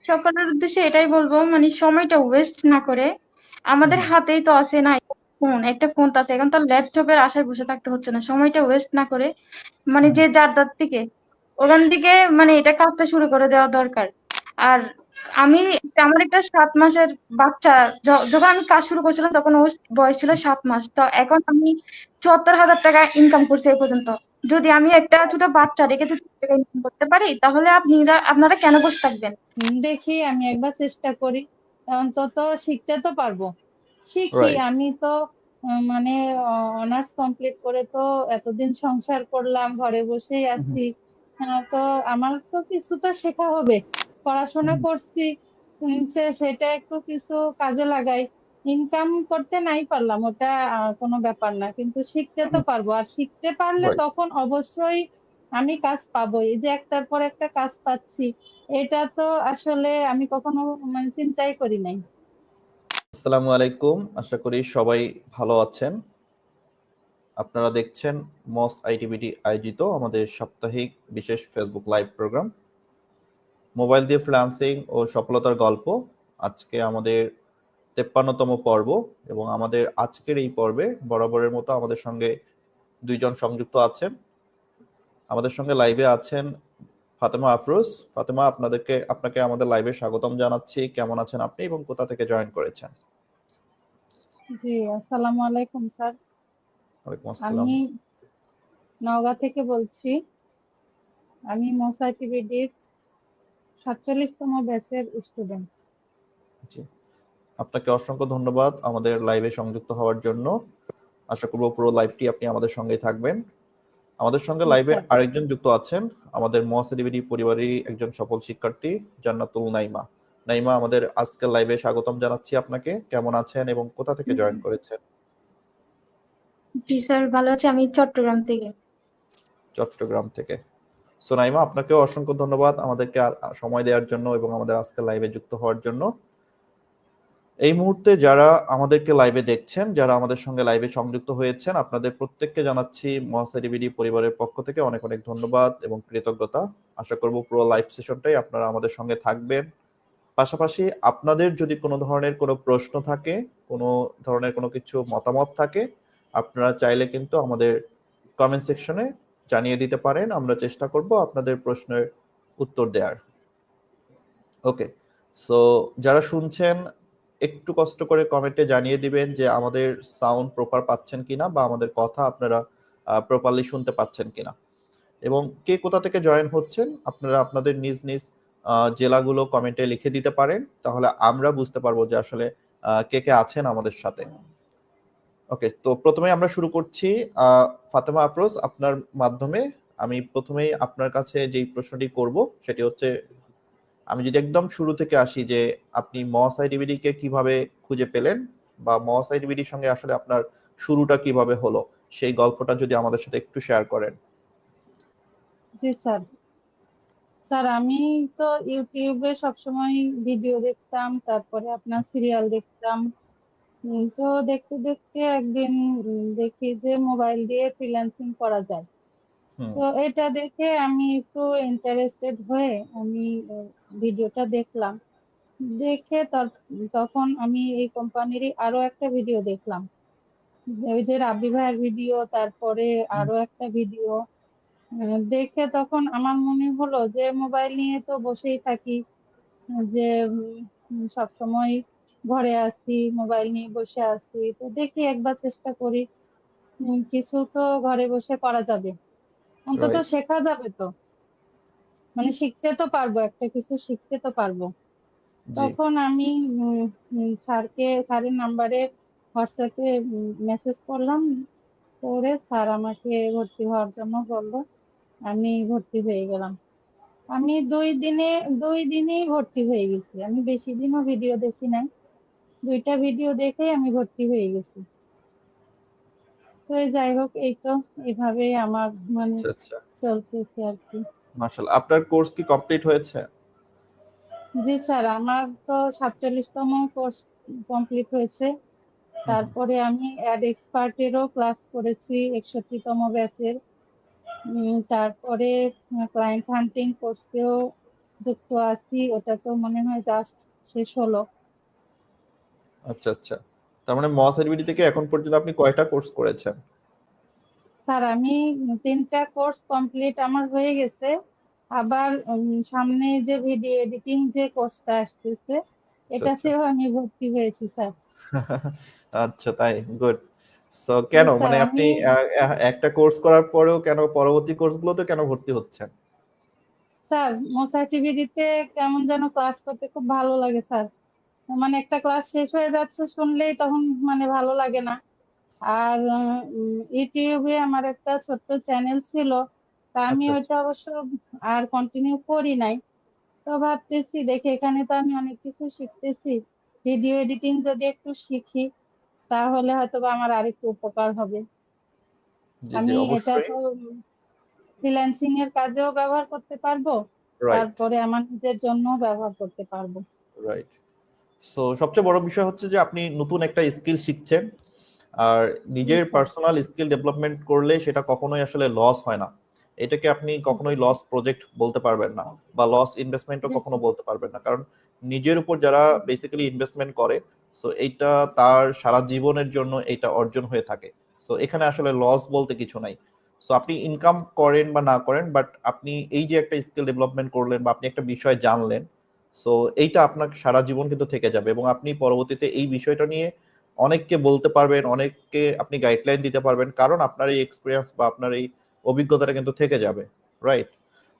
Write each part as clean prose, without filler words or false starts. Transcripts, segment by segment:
সকলের উদ্দেশ্যে এটাই বলবো, মানে সময়টা ওয়েস্ট না করে হুম আমাদের হুম হাতেই তো আছে না ফোন, একটা ফোন তো আছে, এখন তো ল্যাপটপের আশায় বসে থাকতে হচ্ছে না। সময়টা ওয়েস্ট না করে মানে হুম যে যার দার থেকে ওখান থেকে মানে এটা কাজটা শুরু করে দেওয়া দরকার। আর আমি আমার একটা 7 মাসের বাচ্চা, যখন আমি কাজ শুরু করছিলাম তখন ওর বয়স ছিল 7 মাস। তো এখন আমি 74,000 টাকা ইনকাম করছি এই পর্যন্ত। যদি আমি একটা ছোট বাচ্চা রেখে যদি টাকা ইনকাম করতে পারি, তাহলে আপনারা কেন বসে থাকবেন? দেখি আমি একবার চেষ্টা করি, অন্তত শিখতে তো পারবো। শিখি রাইট। আমি তো মানে অনার্স কমপ্লিট করে তো এতদিন সংসার করলাম, ঘরে বসেই হুম হুম আছি। তো আমার তো কিছু তো শেখা হবে। পড়াশোনা হুম করছি, সেটা একটু কিছু কাজে লাগাই। ইনকাম করতে নাই পারলাম, ওটা কোনো ব্যাপার না, কিন্তু শিখতে তো পারবো। আর শিখতে পারলে রাইট। তখন অবশ্যই আমি কাজ পাবো। এই যে একটার পর একটা কাজ পাচ্ছি, এটা তো আসলে আমি কখনো মানে চিন্তাই করি নাই। আসসালামু আলাইকুম, আশা করি সবাই ভালো আছেন। আপনারা দেখছেন মস আইটিভিটি আয়োজিত আমাদের সাপ্তাহিক বিশেষ ফেসবুক লাইভ প্রোগ্রাম মোবাইল দিয়ে ফ্রিল্যান্সিং ও সফলতার গল্প। আজকে আমাদের 53তম পর্ব, এবং আমাদের আজকের এই পর্বে বরাবরের মতো আমাদের সঙ্গে দুইজন সংযুক্ত আছেন। আমাদের সঙ্গে লাইভে আছেন ফাতেমা আফরোজ। ফাতেমা, আপনাকে আমাদের লাইভে স্বাগতম জানাচ্ছি। কেমন আছেন আপনি এবং কোথা থেকে জয়েন করেছেন? জি, আসসালামু আলাইকুম স্যার। ওয়ালাইকুম আসসালাম। আমি নওগাঁ থেকে বলছি। আমি মশাই টিভিডির 47তম ব্যাচের স্টুডেন্ট। জি, আপনাকে অসংখ্য ধন্যবাদ আমাদের লাইভে সংযুক্ত হওয়ার জন্য। আশা করব পুরো লাইভটি আপনি আমাদের সঙ্গেই থাকবেন। আমাদের সঙ্গে জি লাইভে স্যার। আরেকজন যুক্ত আছেন, আমাদের মহাসিডিবিডি পরিবারেরই একজন সফল শিক্ষার্থী জান্নাতুল নাইমা। নাইমা, আমাদের আজকের লাইভে স্বাগতম জানাচ্ছি আপনাকে। কেমন আছেন এবং কোথা থেকে জয়েন করেছেন? জি স্যার, ভালো আছি। আমি চট্টগ্রাম থেকে। চট্টগ্রাম থেকে। সো নাইমা, আপনাকেও অসংখ্য ধন্যবাদ আমাদেরকে সময় দেওয়ার জন্য এবং আমাদের আজকের লাইভে যুক্ত হওয়ার জন্য। এই মুহূর্তে যারা আমাদেরকে লাইভে দেখছেন, যারা আমাদের সঙ্গে লাইভে সংযুক্ত হয়েছেন, আপনাদের প্রত্যেককে জানাচ্ছি মহাসারিবিডি পরিবারের পক্ষ থেকে অনেক অনেক ধন্যবাদ এবং কৃতজ্ঞতা। আশা করব পুরো লাইভ সেশনটাই আপনারা আমাদের সঙ্গে থাকবেন। পাশাপাশি আপনাদের যদি কোনো ধরনের কোনো প্রশ্ন থাকে, কোনো ধরনের কোনো কিছু মতামত থাকে, আপনারা চাইলে কিন্তু আমাদের কমেন্ট সেকশনে জানিয়ে দিতে পারেন। আমরা চেষ্টা করব আপনাদের প্রশ্নের উত্তর দেওয়ার। ওকে, সো যারা শুনছেন একটু কষ্ট করে কমেন্টে জানিয়ে দিবেন যে আমাদের সাউন্ড প্রপার পাচ্ছেন কিনা, বা আমাদের কথা আপনারা প্রপারলি শুনতে পাচ্ছেন কিনা, এবং কে কোথা থেকে জয়েন হচ্ছেন আপনারা আপনাদের নিজ নিজ জেলাগুলো কমেন্টে লিখে দিতে পারেন। তাহলে আমরা বুঝতে পারবো যে আসলে কে কে আছেন আমাদের সাথে। ওকে, তো প্রথমে আমরা শুরু করছি ফাতেমা আফরোজ আপনার মাধ্যমে। আমি প্রথমেই আপনার কাছে যেই প্রশ্নটি করব সেটি হচ্ছে, আমি যদি একদম শুরু থেকে আসি যে আপনি মস আইডিবিডি কে কিভাবে খুঁজে পেলেন, বা মস আইডিবিডির সঙ্গে আসলে আপনার শুরুটা কিভাবে হলো, সেই গল্পটা যদি আমাদের সাথে একটু শেয়ার করেন। জি স্যার। স্যার আমি তো ইউটিউবে সবসময় ভিডিও দেখতাম, তারপরে আপনার সিরিয়াল দেখতাম। তো দেখতে দেখতে একদিন দেখি যে মোবাইল দিয়ে ফ্রিল্যান্সিং করা যায়। হুম তো এটা দেখে আমি একটু ইন্টারেস্টেড হয়ে আমি ভিডিওটা দেখলাম। দেখে তখন আমি এই কোম্পানিরই আরো একটা ভিডিও দেখলাম, ওই যে রাব্বি ভাইয়ের ভিডিও, তারপরে হুম আরো একটা ভিডিও দেখে তখন আমার মনে হলো যে মোবাইল নিয়ে তো বসেই থাকি, যে সব সময় ঘরে আছি, মোবাইল নিয়ে বসে আছি, তো দেখি একবার চেষ্টা করি। কিছু তো ঘরে বসে করা যাবে, অন্তত রাইট। শেখা যাবে তো, মানে শিখতে তো পারবো, একটা কিছু শিখতে তো পারবো। জি। তখন আমি স্যারের নাম্বারে হোয়াটসঅ্যাপে মেসেজ করলাম, করে স্যার আমাকে ভর্তি হওয়ার জন্য বললো। আমি ভর্তি হয়ে গেলাম। আমি 2 দিনেই ভর্তি হয়ে গেছি। আমি বেশি দিনও ভিডিও দেখি নাই, 2টা ভিডিও দেখে আমি ভর্তি হয়ে গেছি। তো যাই হোক, এই তো এভাবেই আমার মানে আচ্ছা আচ্ছা, চলতেছে আর কি। মাশাআল্লাহ। আপনার কোর্স কি কমপ্লিট হয়েছে? জি স্যার, আমার তো 47তম কোর্স কমপ্লিট হয়েছে। হুম হুম। তারপরে আমি অ্যাড এক্সপার্টেরও ক্লাস করেছি, 61তম ব্যাচের। তারপরে ক্লায়েন্ট হান্টিং কোর্সেও যুক্ত আছি, ওটা তো মনে হয় জাস্ট শেষ হলো। আচ্ছা আচ্ছা, তার মানে মস এডবিডি থেকে এখন পর্যন্ত আপনি কয়টা কোর্স করেছেন? স্যার আমি 3টা কোর্স কমপ্লিট আমার হয়ে গেছে। আবার সামনে যে ভিডিও এডিটিং যে কোর্সটা আসতেছে, আচ্ছা আচ্ছা। এটাতেও আমি ভর্তি হয়েছি স্যার। আচ্ছা, তাই গুড। সো জি কেন স্যার, মানে আপনি আমি একটা কোর্স করার পরেও কেন পরবর্তী কোর্সগুলোতে কেন ভর্তি হচ্ছেন? স্যার মশাই টিভিতে কেমন যেন ক্লাস করতে খুব ভালো লাগে স্যার। মানে একটা ক্লাস শেষ হয়ে যাচ্ছে শুনলেই তখন মানে ভালো লাগে না। আর ইউটিউবে আমার একটা ছোট্ট চ্যানেল ছিল, তা আমি আচ্ছা আচ্ছা। ওইটা অবশ্য আর কন্টিনিউ করি নাই। তো ভাবতেছি দেখি এখানে তো আমি অনেক কিছু শিখতেছি, ভিডিও এডিটিং যদি একটু শিখি তাহলে হয়তো বা আমার আরেকটু উপকার হবে। জি জি, আমি এটা অবশ্যই। তো ফ্রিল্যান্সিং এর কাজেও ব্যবহার করতে পারবো, রাইট তারপরে আমার নিজের জন্য ব্যবহার করতে পারবো। রাইট। সো সবচেয়ে বড় বিষয় হচ্ছে যে আপনি নতুন একটা স্কিল শিখছেন, আর জি নিজের স্যার। পার্সোনাল স্কিল ডেভেলপমেন্ট করলে সেটা কখনোই আসলে লস হয় না। এটাকে আপনি জি কখনোই স্যার। লস প্রজেক্ট বলতে পারবেন না, বা লস ইনভেস্টমেন্টও জি কখনো স্যার। বলতে পারবেন না, কারণ নিজের উপর যারা জি বেসিক্যালি ইনভেস্টমেন্ট করে, সো এইটা তার সারা জীবনের জন্য এটা অর্জন হয়ে থাকে। সো এখানে আসলে লস বলতে কিছু নাই। সো আপনি ইনকাম করেন বা না করেন, বাট আপনি এই যে একটা স্কিল ডেভেলপমেন্ট করলেন বা আপনি একটা বিষয় জানলেন, সো এইটা আপনার সারা জীবন কিন্তু থেকে যাবে, এবং আপনি পরবর্তীতে এই বিষয়টা নিয়ে অনেককে বলতে পারবেন, অনেককে আপনি গাইডলাইন দিতে পারবেন, কারণ আপনার এই এক্সপিরিয়েন্স বা আপনার এই অভিজ্ঞতাটা কিন্তু থেকে যাবে। রাইট।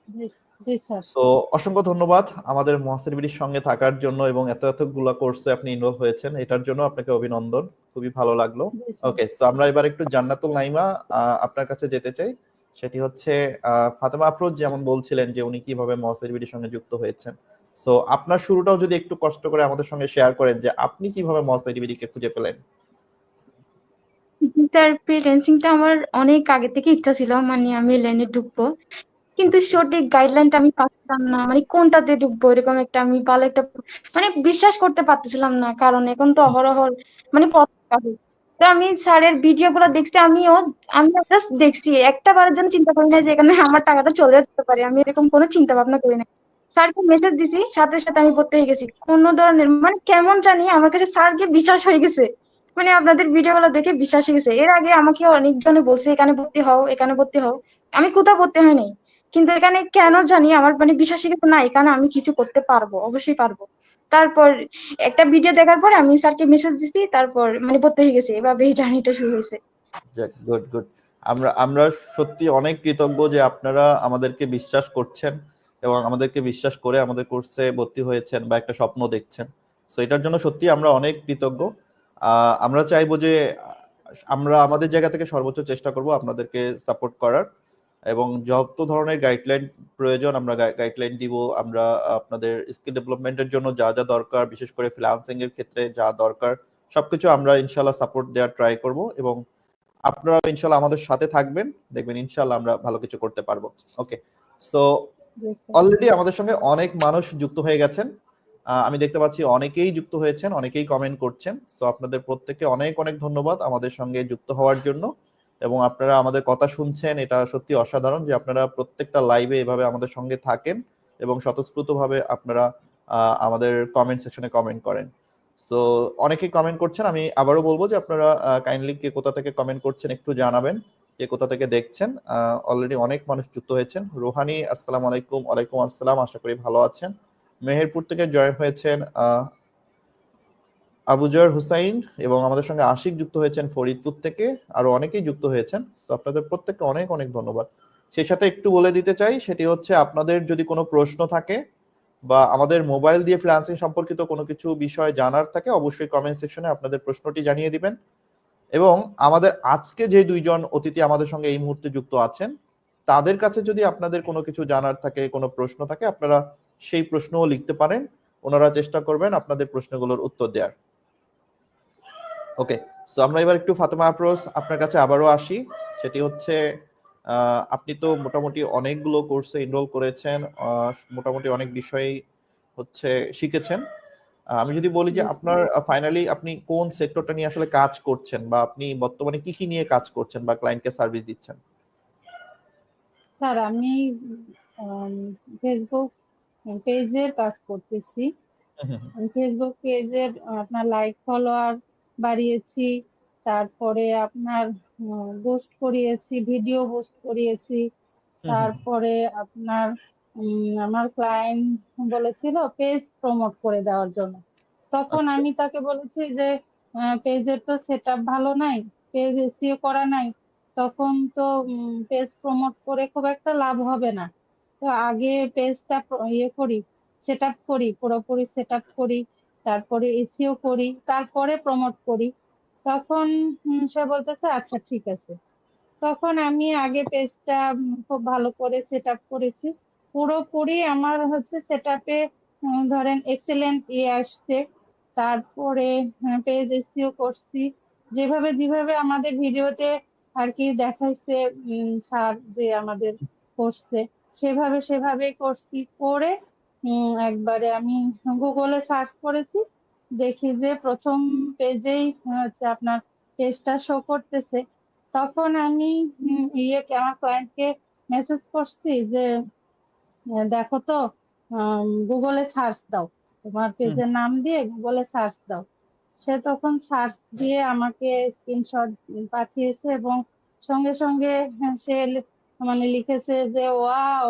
জি জি স্যার। সো অসংখ্য ধন্যবাদ আমাদের মহাসির বিডির সঙ্গে থাকার জন্য, এবং এতগুলা কোর্সে আপনি ইনভলভ হয়েছেন, এটার জন্য আপনাকে অভিনন্দন। খুবই ভালো লাগলো। জি স্যার। ওকে, সো আমরা এবার একটু জান্নাতুল নাইমা আপনার কাছে যেতে চাই। সেটি হচ্ছে ফাতেমা আফরোজ যেমন বলছিলেন যে উনি কিভাবে মহাসির বিডির সঙ্গে যুক্ত হয়েছেন। সো আপনার শুরুটাও যদি একটু কষ্ট করে আমাদের সঙ্গে শেয়ার করেন যে আপনি কিভাবে মহাসির বিডিকে খুঁজে পেলেন। স্যার ফ্রিল্যান্সিংটা আমার অনেক আগে থেকে ইচ্ছা ছিল, মানে আমি লাইনে ঢুকবো, কিন্তু আচ্ছা সঠিক গাইডলাইনটা আমি পাচ্ছিলাম না, মানে কোনটাতে ঢুকবো এরকম একটা আমি ভালো একটা মানে বিশ্বাস করতে পারতেছিলাম না, কারণ এখন তো অহরহ মানে পথ কাটে। তো আমি স্যারের ভিডিও গুলো দেখছি, আমি জাস্ট দেখছি, একটা বারের জন্য চিন্তা করি না যে এখানে আমার টাকাটা চলে যেতে পারে, আমি এরকম কোনো চিন্তা ভাবনা করি না। স্যারকে মেসেজ দিছি, সাথে সাথে আমি পড়তে হয়ে গেছি, কোনো ধরনের মানে কেমন জানি আমার কাছে স্যারকে বিশ্বাস হয়ে গেছে, মানে আপনাদের ভিডিও গুলো দেখে বিশ্বাস হয়ে গেছে। এর আগে আমাকে অনেকজনে বলছে এখানে ভর্তি হও, এখানে ভর্তি হও, আমি কোথাও ভর্তি হয় নাই, কিন্তু এখানে কেন জানি আমার মানে বিশ্বাসই কিন্তু না, এখানে আমি কিছু করতে পারবো, অবশ্যই পারবো। তারপর একটা ভিডিও দেখার পরে আমি স্যারকে মেসেজ দিছি, তারপর মানে ভর্তি হয়ে গেছে, এভাবে এই জার্নিটা শুরু হয়েছে। যাক, গুড গুড। আমরা আমরা সত্যি অনেক কৃতজ্ঞ যে আপনারা আমাদেরকে বিশ্বাস করছেন, এবং আমাদেরকে বিশ্বাস করে আমাদের কোর্সে ভর্তি হয়েছেন বা একটা স্বপ্ন দেখছেন। সো এটার জন্য সত্যি আমরা অনেক কৃতজ্ঞ। আমরা চাইবো যে আমরা আমাদের জায়গা থেকে সর্বোচ্চ চেষ্টা করব আপনাদেরকে সাপোর্ট করার, এবং যত ধরনের গাইডলাইন প্রয়োজন আমরা গাইডলাইন দিব। আমরা আপনাদের স্কিল ডেভেলপমেন্টের জন্য যা যা দরকার, বিশেষ করে ফ্রিল্যান্সিং এর ক্ষেত্রে যা দরকার, সবকিছু আমরা ইনশাল্লাহ সাপোর্ট দেওয়ার ট্রাই করব, এবং আপনারা ইনশাল্লাহ আমাদের সাথে থাকবেন, দেখবেন ইনশাল্লাহ আমরা ভালো কিছু করতে পারবো। ওকে, সো জি স্যার। অলরেডি আমাদের সঙ্গে অনেক মানুষ যুক্ত হয়ে গেছেন। আমি দেখতে পাচ্ছি অনেকেই যুক্ত হয়েছেন, অনেকেই কমেন্ট করছেন। সো আপনাদের প্রত্যেককে অনেক অনেক ধন্যবাদ আমাদের সঙ্গে যুক্ত হওয়ার জন্য, এবং আপনারা আমাদের কথা শুনছেন, এটা সত্যি অসাধারণ যে আপনারা প্রত্যেকটা লাইভে এভাবে আমাদের সঙ্গে থাকেন, এবং স্বতঃস্ফূর্তভাবে আপনারা আমাদের কমেন্ট সেকশনে কমেন্ট করেন। তো অনেকেই কমেন্ট করছেন, আমি আবারও বলবো যে আপনারা কাইন্ডলি কে কোথা থেকে কমেন্ট করছেন একটু জানাবেন, কে কোথা থেকে দেখছেন। অলরেডি অনেক মানুষ যুক্ত হয়েছেন। রোহানি, আসসালামু আলাইকুম। ওয়ালাইকুম আসসালাম, আশা করি ভালো আছেন। মেহেরপুর থেকে জয়েন হয়েছেন আবুজর হুসাইন, এবং আমাদের সঙ্গে আশিক যুক্ত হয়েছেন ফরিদপুর থেকে, আরো অনেকেই যুক্ত হয়েছেন। তো আপনাদের প্রত্যেককে অনেক অনেক ধন্যবাদ। সেই সাথে একটু বলে দিতে চাই, সেটি হচ্ছে আপনাদের যদি কোনো প্রশ্ন থাকে বা আমাদের মোবাইল দিয়ে ফ্রিল্যান্সিং সম্পর্কিত কোনো কিছু বিষয় জানার থাকে, অবশ্যই কমেন্ট সেকশনে আপনাদের প্রশ্নটি জানিয়ে দিবেন। এবং আমাদের আজকে যে দুইজন অতিথি আমাদের সঙ্গে এই মুহূর্তে যুক্ত আছেন, তাদের কাছে যদি আপনাদের কোনো কিছু জানার থাকে, কোনো প্রশ্ন থাকে, আপনারা সেই প্রশ্নও লিখতে পারেন। ওনারা চেষ্টা করবেন আপনাদের প্রশ্নগুলোর উত্তর দেওয়ার। ওকে, সো আমরা এবার একটু ফাতেমা আফরোজ আপনার কাছে আবারও আসি। সেটি হচ্ছে আপনি তো মোটামুটি অনেকগুলো কোর্সে এনরোল করেছেন, মোটামুটি অনেক বিষয়ই হচ্ছে শিখেছেন। আমি যদি বলি যে জি স্যার। আপনার ফাইনালি আপনি কোন সেক্টরটা নিয়ে আসলে কাজ করছেন, বা আপনি বর্তমানে কি কি নিয়ে কাজ করছেন বা ক্লায়েন্টকে সার্ভিস দিচ্ছেন? স্যার আমি ফেসবুক পেজের কাজ করতেছি। ফেসবুক পেজের আপনার লাইক ফলোয়ার বাড়িয়েছি, তারপরে আপনার পোস্ট করিয়েছি, ভিডিও পোস্ট করিয়েছি, তারপরে আপনার আমার ক্লায়েন্ট বলেছিল পেজ প্রমোট করে দেওয়ার জন্য। তখন আচ্ছা। আমি তাকে বলেছি যে পেজের তো সেটআপ ভালো নাই, পেজ এসইও করা নাই, তখন তো পেজ প্রমোট করে খুব একটা লাভ হবে না। তো আগে পেজটা ইয়ে করি, সেটআপ করি, পুরোপুরি সেটআপ করি, তারপরে এসইও করি, তারপরে প্রমোট করি। তখন সে বলতেছে আচ্ছা ঠিক আছে। তখন আমি আগে পেজটা খুব ভালো করে সেটআপ করেছি। পুরোপুরি আমার হচ্ছে সেটআপে ধরেন এক্সেলেন্ট আসছে। তারপরে পেজ এসইও করছি, যেভাবে যেভাবে আমাদের ভিডিওতে আর কি দেখাইছে স্যার যে আমাদের করছে, সেভাবে সেভাবে করছি। করে একবারে আমি গুগলে সার্চ করেছি, দেখি যে প্রথম পেজেই হচ্ছে আপনার পেজটা শো করতেছে। তখন আমি আমার ক্লায়েন্টকে মেসেজ করছি যে দেখো তো গুগলে সার্চ দাও, তোমার পেজের নাম দিয়ে গুগলে সার্চ দাও। সে তখন সার্চ দিয়ে আমাকে স্ক্রিনশট পাঠিয়েছে এবং সঙ্গে সঙ্গে সে মানে লিখেছে যে ওয়াও,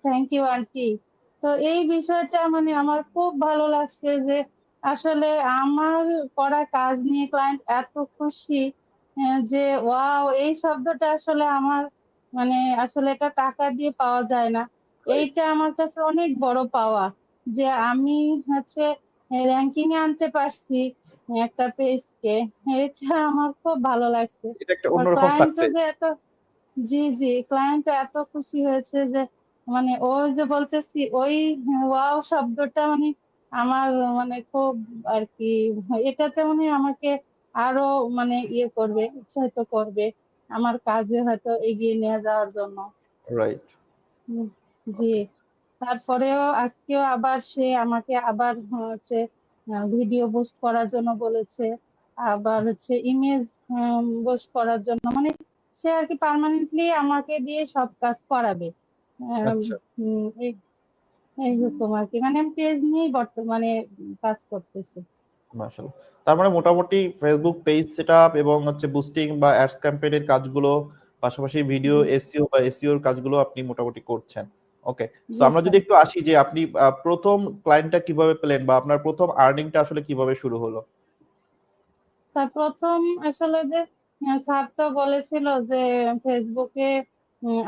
থ্যাংক ইউ আন্টি। তো এই বিষয়টা মানে আমার খুব ভালো লাগছে যে আসলে আমার করা কাজ নিয়ে ক্লায়েন্ট এত খুশি, যে ওয়াও, এই শব্দটা আসলে আমার মানে আসলে এটা টাকা দিয়ে পাওয়া যায় না। রাইট। এইটা আমার কাছে অনেক বড় পাওয়া, যে আমি হচ্ছে র্যাঙ্কিং এ আনতে পারছি একটা পেজকে। এটা আমার খুব ভালো লাগছে। এটা একটা আর অন্যরকম ক্লায়েন্টও সাকসেস। যে এত, জি জি, ক্লায়েন্ট এত খুশি হয়েছে যে মানে ও যে বলতেছি ওই ওয়াও শব্দটা মানে আমার মানে খুব আর কি, এটাতে মানে আমাকে আরো মানে ইয়ে করবে, উৎসাহিত করবে আমার কাজে হয়তো এগিয়ে নিয়ে যাওয়ার জন্য। রাইট। হুম, জি। তারপরেও আজকেও আবার সে আমাকে আবার হচ্ছে ভিডিও পোস্ট করার জন্য বলেছে, আবার হচ্ছে ইমেজ পোস্ট করার জন্য, মানে সে আর কি পার্মানেন্টলি আমাকে দিয়ে সব কাজ করাবে। আম, আচ্ছা। এইরকম আর কি, মানে আমি পেজ নিয়েই বর্তমানে কাজ করতেছি। মাশাআল্লাহ। তার মানে মোটামুটি ফেসবুক পেজ সেটআপ এবং হচ্ছে বুস্টিং বা অ্যাডস ক্যাম্পেইনের কাজগুলো, পাশাপাশি ভিডিও এসইও বা এসইওর কাজগুলো আপনি মোটামুটি করছেন। ওকে। সো জি আমরা যদি স্যার। একটু আসি যে আপনি প্রথম ক্লায়েন্টটা কিভাবে পেলেন বা আপনার প্রথম আর্নিংটা আসলে কিভাবে শুরু হলো? তার প্রথম আসলে যে স্যার তো বলেছিল যে ফেসবুকে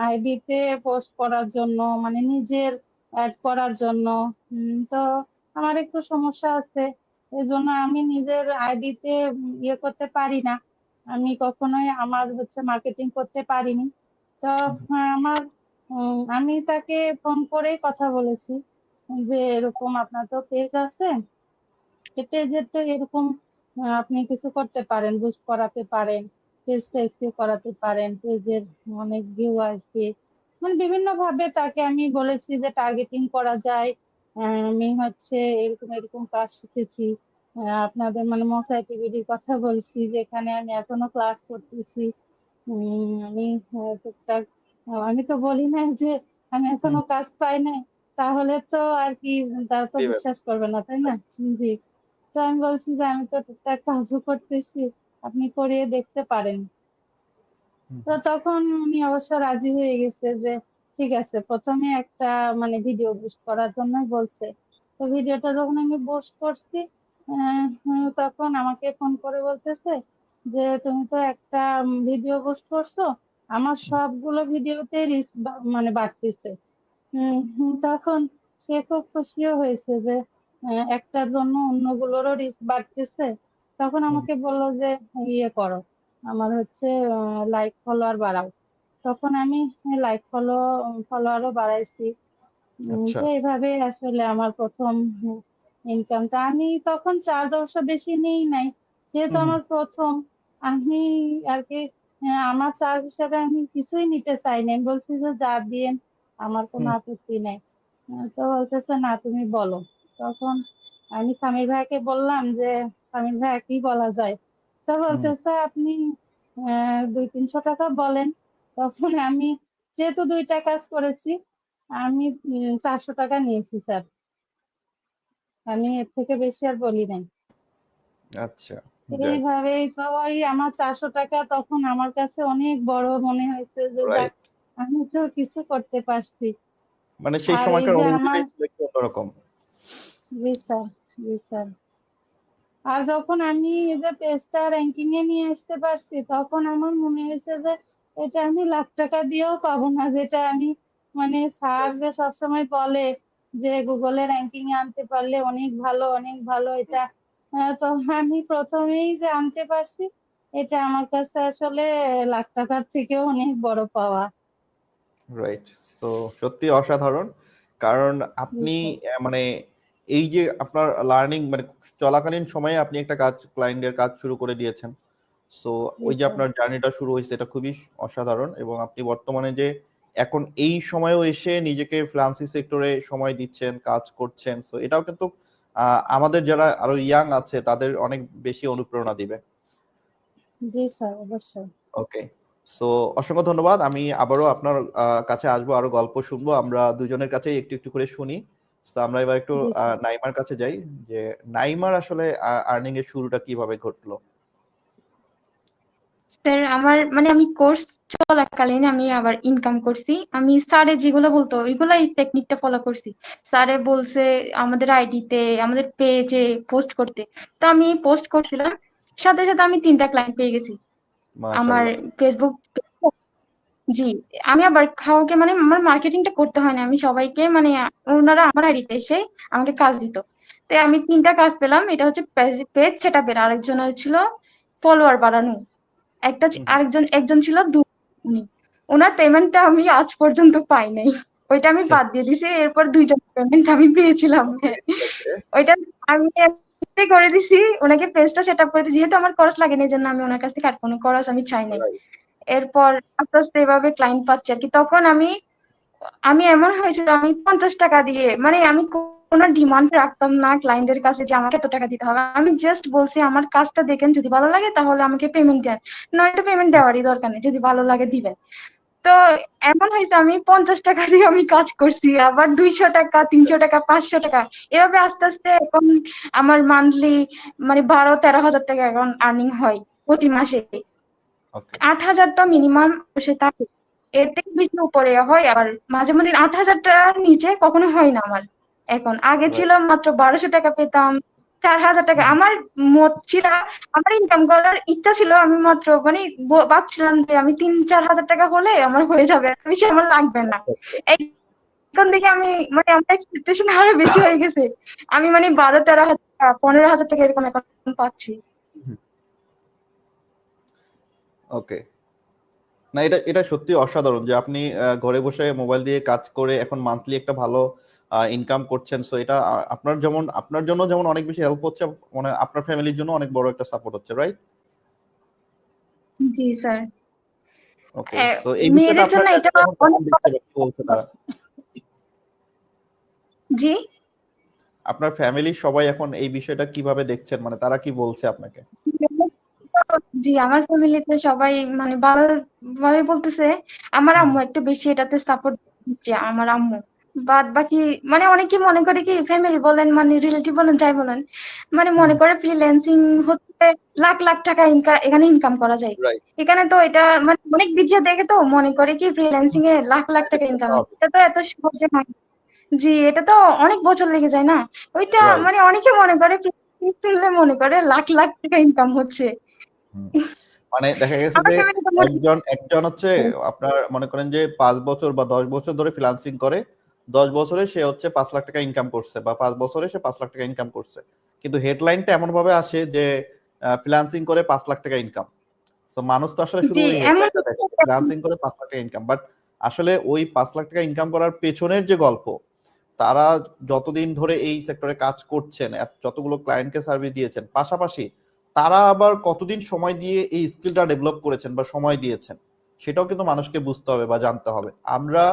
আইডিতে পোস্ট করার জন্য, মানে নিজের অ্যাড করার জন্য। তো আমার একটু সমস্যা আছে, এই জন্য আমি নিজের আইডিতে ইয়ে করতে পারি না, আমি কখনোই আমার হচ্ছে মার্কেটিং করতে পারিনি। তো আমার আমি তাকে ফোন করেই কথা বলেছি যে এরকম আপনার তো পেজ আছে, পেজের তো এরকম আপনি কিছু করতে পারেন, বুস্ট করাতে পারেন, পেজটা এসইও করাতে পারেন, পেজের অনেক ভিউ আসবে। মানে বিভিন্ন ভাবে তাকে আমি বলেছি যে টার্গেটিং করা যায়। আমি হচ্ছে এরকম এরকম কাজ শিখেছি, আপনাদের মানে মশা অ্যাক্টিভিটির কথা বলছি, যেখানে আমি এখনো ক্লাস করতেছি। আমি টুকটাক আমি তো বলি না যে আমি হুম। এখনো কাজ পাই নাই, তাহলে তো আর কি তারা তো দিবেন। বিশ্বাস করবে না, তাই না? জি। তো আমি বলছি যে আমি তো টুকটাক কাজও করতেছি, আপনি করিয়ে দেখতে পারেন। হুম, তো তখন উনি অবশ্য রাজি হয়ে গেছে যে ঠিক আছে, প্রথমে একটা মানে ভিডিও পোস্ট করার জন্যই বলছে। তো ভিডিওটা যখন আমি পোস্ট করছি, তখন আমাকে ফোন করে বলতেছে যে তুমি তো একটা ভিডিও পোস্ট করছো, আমার সবগুলো ভিডিওতে রিচ মানে বাড়তেছে। তখন সে খুব খুশিও হয়েছে যে একটার জন্য অন্যগুলোরও রিস্ক বাড়তেছে। তখন হুম। আমাকে বললো যে ইয়ে করো, আমার হচ্ছে লাইক ফলোয়ার বাড়াও। তখন আমি লাইক ফলোয়ারও বাড়াইছি। আচ্ছা। তো এইভাবে আসলে আমার প্রথম ইনকামটা, আমি তখন চার্জ অবশ্য বেশি নেই নাই, যেহেতু হুম, হুম, আমার প্রথম। আমি আর কি আমার চার্জ হিসাবে আমি কিছুই নিতে চাই না, আমি বলছি যে যা দিয়েন আমার কোনো হুম, আপত্তি নাই। তো বলতেছে না তুমি বলো। তখন আমি সামির ভাইকে বললাম যে সামির ভাই কি বলা যায়। তো হুম, বলতেছে আপনি 200-300 টাকা বলেন। তখন আমি যেহেতু 2টা কাজ করেছি, আমি 400 টাকা নিয়েছি স্যার, আমি এর থেকে বেশি আর বলি নাই। আচ্ছা, যাক, এইভাবেই তো ওই আমার 400 টাকা তখন আমার কাছে অনেক বড় মনে হয়েছে যে যাক, রাইট। আমি তো কিছু করতে পারছি। মানে সেই আর এই সময়কার যে আমার, অনুভূতিটাই ছিল একটু অন্যরকম। জি স্যার, জি স্যার। আর যখন আমি এই যে পেজটা র্যাঙ্কিং এ নিয়ে আসতে পারছি, তখন আমার মনে হয়েছে যে এটা আমি লাখ টাকা দিয়েও পাবো না, যেটা আমি মানে স্যার যে সবসময় বলে যে গুগলে র্যাঙ্কিং এ আনতে পারলে অনেক ভালো, অনেক ভালো এটা। তো আমি প্রথমেই যে আনতে পারছি, এটা আমার কাছে আসলে লাখ টাকার থেকেও অনেক বড় পাওয়া। রাইট। সো সত্যি অসাধারণ। কারণ জি আপনি স্যার, মানে এই যে আপনার লার্নিং মানে চলাকালীন সময়ে আপনি একটা কাজ ক্লায়েন্টের কাজ শুরু করে দিয়েছেন। সো জি ওই যে স্যার। আপনার জার্নিটা শুরু হয়েছে এটা খুবই অসাধারণ এবং আপনি বর্তমানে যে এখন এই সময়েও এসে নিজেকে ফ্রিল্যান্সিং সেক্টরে সময় দিচ্ছেন, কাজ করছেন। সো এটাও কিন্তু আমাদের যারা আরো ইয়াং আছে তাদের অনেক বেশি অনুপ্রেরণা দিবে। জি স্যার, অবশ্যই। ওকে। সো অসংখ্য ধন্যবাদ। আমি আবারও আপনার কাছে আসবো, আরো গল্প শুনবো। আমরা দুজনের কাছেই একটু একটু করে শুনি। সো আমরা এবার একটু জি স্যার। নাইমার কাছে যাই যে নাইমার আসলে আর্নিং এর শুরুটা কিভাবে ঘটলো? স্যার আমার মানে আমি কোর্স চলাকালীন আমি আবার ইনকাম করছি। আমি স্যারে যেগুলো বলতো ওইগুলা এই টেকনিকটা ফলো করছি। স্যারে বলছে আমাদের আইডিতে আমাদের পেজে পোস্ট করতে, তো আমি পোস্ট করছিলাম, সাথে সাথে আমি 3টা ক্লায়েন্ট পেয়ে গেছি আমার মাশাআল্লাহ। ফেসবুক। জি, আমি আবার কাউকে মানে আমার মার্কেটিংটা করতে হয় না, আমি সবাইকে মানে ওনারা আমার আইডিতে এসে আমাকে কাজ দিত। তো আমি 3টা কাজ পেলাম। এটা হচ্ছে পেজ সেট আপের, আরেকজনের ছিল ফলোয়ার বাড়ানো, হুম, হুম। একজন ছিল উনি। ওনার পেমেন্টটা আমি আজ পর্যন্ত পাই নাই, ওইটা আমি আচ্ছা, বাদ দিয়ে দিছি। এরপর 2জন পেমেন্ট আমি পেয়েছিলাম, ওকে, হ্যাঁ। ওকে। ওইটা আমি এমনিতেই করে দিছি, ওনাকে পেজটা সেট আপ করে দিয়েছি, যেহেতু আমার খরচ লাগেনি এই জন্য আমি ওনার কাছ থেকে আর কোনো খরচ আমি চাই নাই। রাইট। এরপর আস্তে আস্তে এভাবে ক্লায়েন্ট পাচ্ছি আর কি। তখন আমি আমি এমন হয়েছিল আমি 50 টাকা দিয়ে মানে আমি কোনো ডিমান্ড রাখতাম না ক্লায়েন্টের কাছে যে আমাকে এত টাকা দিতে হবে। আমি জাস্ট বলছি আমার কাজটা দেখেন, যদি ভালো লাগে তাহলে আমাকে পেমেন্ট দেন, নয়তো পেমেন্ট দেওয়ারই দরকার নেই, যদি ভালো লাগে দিবেন। তো এমন হয়েছে আমি 50 টাকা দিয়ে আমি কাজ করছি, আবার 200 টাকা, 300 টাকা, 500 টাকা, এভাবে আস্তে আস্তে এখন আমার মান্থলি মানে 12-13 হাজার টাকা এখন আর্নিং হয় প্রতি মাসে। ওকে। 8,000 তো মিনিমাম বসে থাকে, এর থেকে বেশি উপরে হয়, আবার মাঝে মধ্যে 8,000 টাকার নিচে কখনো হয় না আমার। এখন আগে ছিল রাইট। মাত্র 1200 টাকা পেতাম, 4,000 টাকা আমার মোট ছিল। আমার ইনকাম করার ইচ্ছা ছিল, আমি মাত্র মানে ভাবছিলাম যে আমি 3-4 হাজার টাকা হলে আমার হয়ে যাবে, এর বেশি আমার লাগবে না। এখন থেকে আমি মানে আমার এক্সপেকটেশন আরো বেশি হয়ে গেছে, আমি মানে 12-13 হাজার টাকা, 15,000 টাকা এরকম এখন পাচ্ছি। ওকে। না, এটা এটা সত্যি অসাধারণ যে আপনি ঘরে বসে মোবাইল দিয়ে কাজ করে এখন মান্থলি একটা ভালো ইনকাম করছেন। সো এটা আপনার জন্য যেমন অনেক বেশি হেল্প হচ্ছে, মানে আপনার ফ্যামিলির জন্য অনেক বড় একটা সাপোর্ট হচ্ছে, রাইট? জি স্যার। ওকে। সো এই বিষয়টা মেয়েদের আপনার জন্য এটা ফ্যামিলি এখন কেমন অনেক দেখছে বা কি বলছে তারা? জি। আপনার ফ্যামিলির সবাই এখন এই বিষয়টা কিভাবে দেখছেন, মানে তারা কি বলছে আপনাকে? জি, আমার ফ্যামিলিতে সবাই মানে ভালোভাবে বলতেছে। আমার হুম, আম্মু একটু বেশি এটাতে সাপোর্ট দিচ্ছে, আমার আম্মু। বাদ বাকি মানে অনেকে মনে করে কি, ফ্যামিলি বলেন মানে রিলেটিভ বলেন যাই বলেন, মানে হুম, মনে করে ফ্রিল্যান্সিং হচ্ছে লাখ লাখ টাকা এখানে ইনকাম করা যায়। রাইট। এখানে তো এটা মানে অনেক ভিডিও দেখে তো মনে করে কি ফ্রিল্যান্সিং এ লাখ লাখ টাকা ইনকাম, এটা তো এত সহজে হয় না। জি, এটা তো অনেক বছর লেগে যায় না। ওইটা রাইট। মানে অনেকে মনে করে freelancing শুনলে মনে করে লাখ লাখ টাকা ইনকাম হচ্ছে। মানে দেখা গেছে আমার যে ফ্যামিলি তো মনে একজন একজন হচ্ছে আপনার মনে করেন যে 5 বছর বা 10 বছর ধরে ফ্রিল্যান্সিং করে, 10 বছরে সে হচ্ছে 5 লাখ টাকা ইনকাম করছে বা 5 বছরে সে 5 লাখ টাকা ইনকাম করছে, কিন্তু হেডলাইনটা এমন ভাবে আসে যে ফ্রিল্যান্সিং করে 5 লাখ টাকা ইনকাম। তো মানুষ তো আসলে শুধু জি ওই এমন হেডলাইনটা দেখে ফ্রিল্যান্সিং করে 5 লাখ টাকা ইনকাম, বাট আসলে ওই 5 লাখ টাকা ইনকাম করার পেছনের যে গল্প, তারা যতদিন ধরে এই সেক্টরে কাজ করছেন, যতগুলো ক্লায়েন্টকে সার্ভিস দিয়েছেন, পাশাপাশি তারা আবার কতদিন সময় দিয়ে এই স্কিলটা ডেভেলপ করেছেন বা সময় দিয়েছেন, সেটাও কিন্তু মানুষকে বুঝতে হবে বা জানতে হবে। আমরা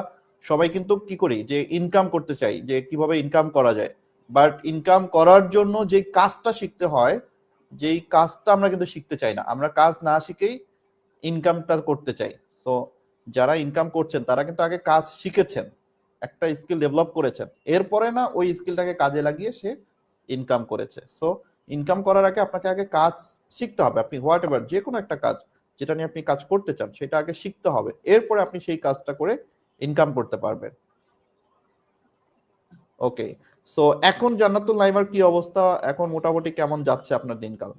সবাই কিন্তু কি করি যে ইনকাম করতে চাই, যে কিভাবে ইনকাম করা যায়, বাট ইনকাম করার জন্য যে কাজটা শিখতে হয়, যেই কাজটা আমরা কিন্তু শিখতে চাই না, আমরা কাজ না শিখেই ইনকামটা করতে চাই। সো যারা ইনকাম করছেন তারা কিন্তু আগে কাজ শিখেছেন, একটা স্কিল ডেভেলপ করেছেন, এরপরে না ওই স্কিলটাকে কাজে লাগিয়ে সে ইনকাম করেছে। সো ইনকাম করার আগে আপনাকে আগে কাজ শিখতে হবে। আপনি হোয়াট এভার যে কোনো একটা কাজ যেটা নিয়ে আপনি কাজ করতে চান সেটা আগে শিখতে হবে, এরপরে আপনি সেই কাজটা করে ইনকাম করতে পারবেন। ওকে, সো এখন জান্নাতুল নাইমার কি অবস্থা, এখন মোটামুটি কেমন যাচ্ছে আপনার দিনকাল?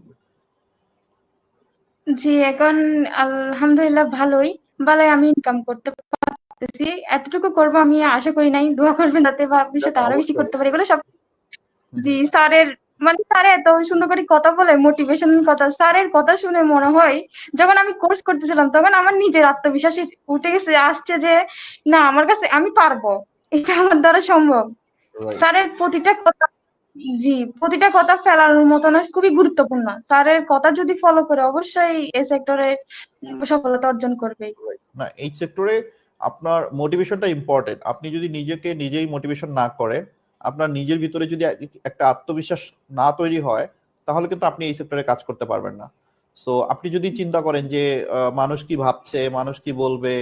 জি, এখন আলহামদুলিল্লাহ ভালোই ভালোই আমি ইনকাম করতে পারতেছি। এতটুকু করবো আমি আশা করি নাই। দোয়া করবেন যাতে ভবিষ্যতে আরো বেশি অবশ্যই। করতে পারি। এগুলো সব জি হুম, স্যারের মানে স্যার এত সুন্দর করে কথা বলে, মোটিভেশনাল কথা। স্যারের কথা শুনে মনে হয় যখন আমি কোর্স করতেছিলাম তখন আমার নিজের আত্মবিশ্বাস উঠে গেছে, আসছে যে না আমার কাছে আমি পারবো, এটা আমার দ্বারা সম্ভব। রাইট। স্যারের প্রতিটা কথা জি প্রতিটা কথা ফেলার মতো না, খুবই গুরুত্বপূর্ণ। স্যারের কথা যদি ফলো করে অবশ্যই এই সেক্টরে সফলতা অর্জন করবে। না, এই সেক্টরে আপনার মোটিভেশনটা ইম্পর্টেন্ট। আপনি যদি নিজেকে নিজেই মোটিভেশন না করেন, আপনার নিজের ভিতরে যদি একটা আত্মবিশ্বাস না তৈরি হয়, তাহলে কিন্তু আপনি এই সেক্টরে কাজ করতে পারবেন না। সো আপনি যদি চিন্তা করেন যে মানুষ কি ভাবছে, মানুষ কি বলবে,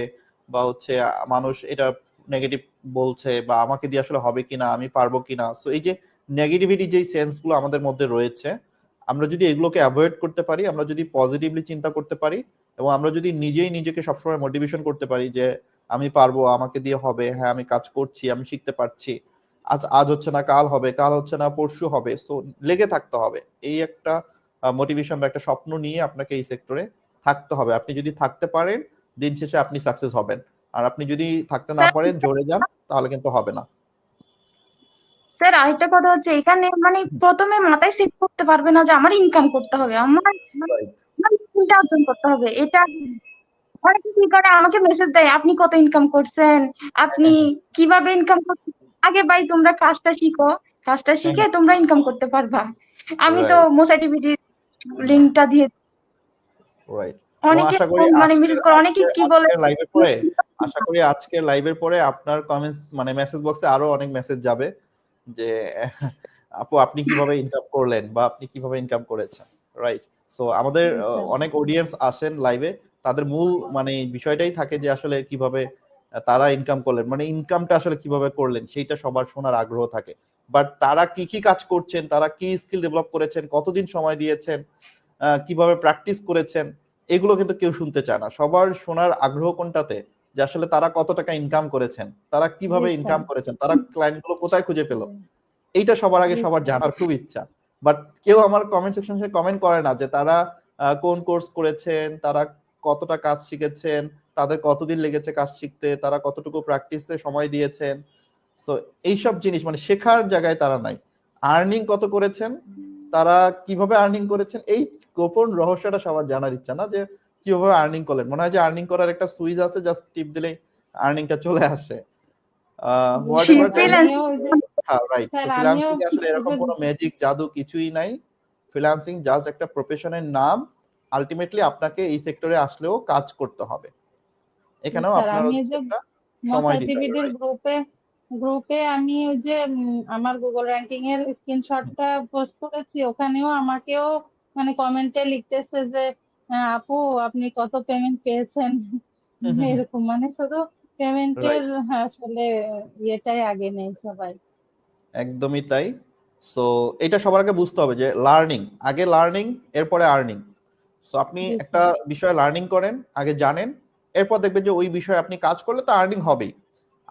বা হচ্ছে মানুষ এটা নেগেটিভ বলছে, বা আমাকে দিয়ে আসলে হবে কিনা, আমি পারবো কিনা, সো এই যে নেগেটিভিটি যে সেন্সগুলো আমাদের মধ্যে রয়েছে, আমরা যদি এগুলোকে অ্যাভয়েড করতে পারি, আমরা যদি পজিটিভলি চিন্তা করতে পারি, এবং আমরা যদি নিজেই নিজেকে সবসময় মোটিভেশন করতে পারি যে আমি পারবো, আমাকে দিয়ে হবে, হ্যাঁ আমি কাজ করছি, আমি শিখতে পারছি, আজ আজ হচ্ছে না কাল হবে, কাল হচ্ছে না পরশু হবে, সো লেগে থাকতে হবে। এই একটা মোটিভেশন বা একটা স্বপ্ন নিয়ে আপনাকে এই সেক্টরে থাকতে হবে। আপনি যদি থাকতে পারেন, দিন শেষে আপনি সাকসেস হবেন। আর আপনি যদি থাকতে না স্যার পারেন, জড়ে যান, তাহলে কিন্তু হবে না। স্যার আরেকটা কথা হচ্ছে এখানে মানে প্রথমে মাথায় সেট করতে পারবে না যে আমার ইনকাম করতে হবে, আমার রাইট। চিন্তা অর্জন করতে হবে। এটা অনেকে কি করে আমাকে মেসেজ দেয় আপনি কত ইনকাম করছেন, আপনি হ্যাঁ, কিভাবে ইনকাম করছেন। আগে ভাই তোমরা কাজটা শিখো, কাজটা হ্যাঁ, শিখে তোমরা ইনকাম করতে পারবা। আমি তো রাইট, মোসাইটিভিটির লিঙ্কটা দিয়ে রাইট। এবং অনেকে আশা করি মানে আজকের মেসেজ করে, অনেকে আজকের কি বলে আজকের লাইভের পরে, আশা করি আজকের লাইভের পরে আপনার কমেন্টস মানে মেসেজ বক্সে আরো অনেক মেসেজ যাবে যে আপু আপনি কিভাবে ইনকাম করলেন, বা আপনি কিভাবে ইনকাম করেছেন। রাইট। সো আমাদের স্যার অনেক অডিয়েন্স আসেন লাইভে, তাদের মূল মানে বিষয়টাই থাকে যে আসলে কিভাবে তারা ইনকাম করলেন, মানে ইনকামটা আসলে কিভাবে করলেন সেইটা সবার শোনার আগ্রহ থাকে। বাট তারা কি কি কাজ করছেন, তারা কি স্কিল ডেভেলপ করেছেন, কতদিন সময় দিয়েছেন, কিভাবে প্র্যাকটিস করেছেন, এগুলো কিন্তু কেউ শুনতে চায় না। সবার শোনার আগ্রহ কোনটাতে, যে আসলে তারা কত টাকা ইনকাম করেছেন, তারা জি কিভাবে স্যার ইনকাম করেছেন, তারা ক্লায়েন্ট গুলো কোথায় খুঁজে পেল, এইটা সবার আগে জি সবার স্যার জানার খুব ইচ্ছা। বাট কেউ আমার কমেন্ট সেকশনে কমেন্ট করে না যে তারা কোন কোর্স করেছেন, তারা কতটা কাজ শিখেছেন, তাদের কতদিন লেগেছে কাজ শিখতে, তারা কতটুকু প্র্যাকটিসে সময় দিয়েছেন। সো এইসব জিনিস মানে শেখার জায়গায় তারা নাই। আর্নিং কত করেছেন, তারা কিভাবে আর্নিং করেছেন, এই গোপন রহস্যটা সবার জানার ইচ্ছা না, যে কিভাবে আর্নিং করলেন। মনে হয় যে আর্নিং করার একটা সুইচ আছে, জাস্ট টিপ দিলেই আর্নিংটা চলে আসে। জি হোয়াট স্যার এভার যাই হোক, ফ্রিল্যান্সিং। আমিও ওই যে হ্যাঁ রাইট। সো স্যার আমিও ফ্রিল্যান্সিং আসলে ওই এরকম যে কোনো ম্যাজিক জাদু কিছুই নাই। ফ্রিল্যান্সিং জাস্ট একটা প্রফেশনের নাম। আলটিমেটলি আপনাকে এই সেক্টরে আসলেও কাজ করতে হবে, জি এখানেও স্যার আপনার আমি ওই হচ্ছে যে একটা সময় দিতে হবে। মশাইটিভিটির রাইট। গ্রুপে আমি ওই যে আমার গুগল র্যাঙ্কিং এর স্ক্রিনশটটা পোস্ট করেছি, ওখানেও আমাকেও মানে কমেন্টে লিখতেছে যে আপু আপনি কত পেমেন্ট পেয়েছেন এরকম মানে শুধু পেমেন্টের রাইট, আসলে ইয়েটাই আগে নেই সবাই। একদমই তাই। সো এটা সবার আগে বুঝতে হবে যে লার্নিং, আগে লার্নিং, এরপরে আর্নিং। সো আপনি জি একটা স্যার বিষয় লার্নিং করেন, আগে জানেন, এরপর দেখবেন যে ওই বিষয়ে আপনি কাজ করলে তো আর্নিং হবেই।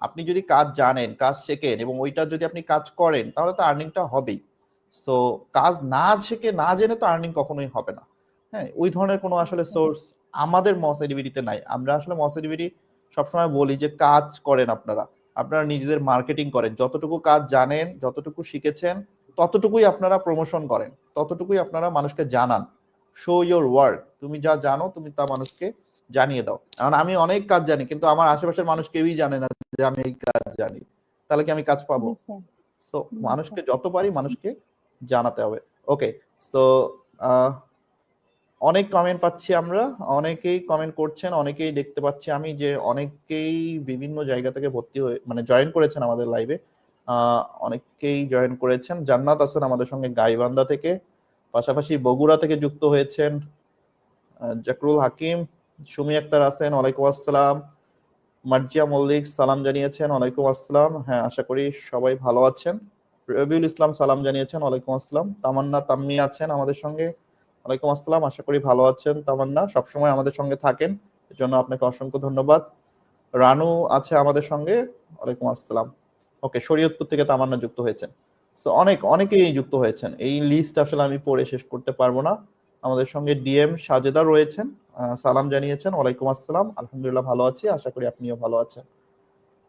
আপনি যদি কাজ জানেন, কাজ শেখেন, এবং ওইটা যদি আপনি কাজ করেন, তাহলে তো আর্নিংটা হবেই। সো কাজ না শিখে না জেনে তো আর্নিং কখনোই হবে না। হ্যাঁ, ওই ধরনের কোনো জি আসলে স্যার সোর্স আমাদের মসাইডিবিটিতে নাই। আমরা আসলে মসাইডিবিটি সবসময় বলি যে কাজ করেন আপনারা, আপনারা নিজেদের মার্কেটিং করেন, যতটুকু কাজ জানেন, যতটুকু শিখেছেন, ততটুকুই আপনারা প্রমোশন করেন, ততটুকুই আপনারা মানুষকে জানান। শো ইওর ওয়ার্ক, তুমি যা জানো তুমি তা মানুষকে জানিয়ে দাও। কারণ আমি অনেক কাজ জানি, কিন্তু আমার আশেপাশের মানুষ কেউই জানে না যে আমি এই কাজ জানি, তাহলে কি আমি কাজ পাবো? জি স্যার সো জি মানুষকে স্যার যত পারি মানুষকে জানাতে হবে। ওকে। সো অনেক কমেন্ট পাচ্ছি আমরা, অনেকেই কমেন্ট করছেন, অনেকেই দেখতে পাচ্ছি আমি যে অনেকেই বিভিন্ন জায়গা থেকে ভর্তি হয়ে মানে জয়েন করেছেন আমাদের লাইভে। অনেকেই জয়েন করেছেন। জান্নাত আছেন আমাদের সঙ্গে গাইবান্ধা থেকে, পাশাপাশি বগুড়া থেকে যুক্ত হয়েছেন জাকরুল হাকিম, সুমি আক্তার আছেন, ওয়ালাইকুম আসসালাম। মার্জিয়া মল্লিক সালাম জানিয়েছেন, ওয়ালাইকুম আসসালাম। হ্যাঁ, আশা করি সবাই ভালো আছেন। রবিউল ইসলাম সালাম জানিয়েছেন, ওয়ালাইকুম আসসালাম। তামান্না তাম্মি আছেন আমাদের সঙ্গে, ওয়ালাইকুম আসসালাম। আশা করি ভালো আছেন তামান্না, সবসময় আমাদের সঙ্গে থাকেন, এর জন্য আপনাকে অসংখ্য ধন্যবাদ। রানু আছে আমাদের সঙ্গে, ওয়ালাইকুম আসসালাম। ওকে, শরীয়তপুর থেকে তামান্না যুক্ত হয়েছেন। সো অনেকেই যুক্ত হয়েছেন, এই লিস্ট আসলে আমি পড়ে শেষ করতে পারবো না। আমাদের সঙ্গে ডিএম সাজেদা রয়েছেন, সালাম জানিয়েছেন, ওয়ালাইকুম আসসালাম। আলহামদুলিল্লাহ ভালো আছি, আশা করি আপনিও ভালো আছেন।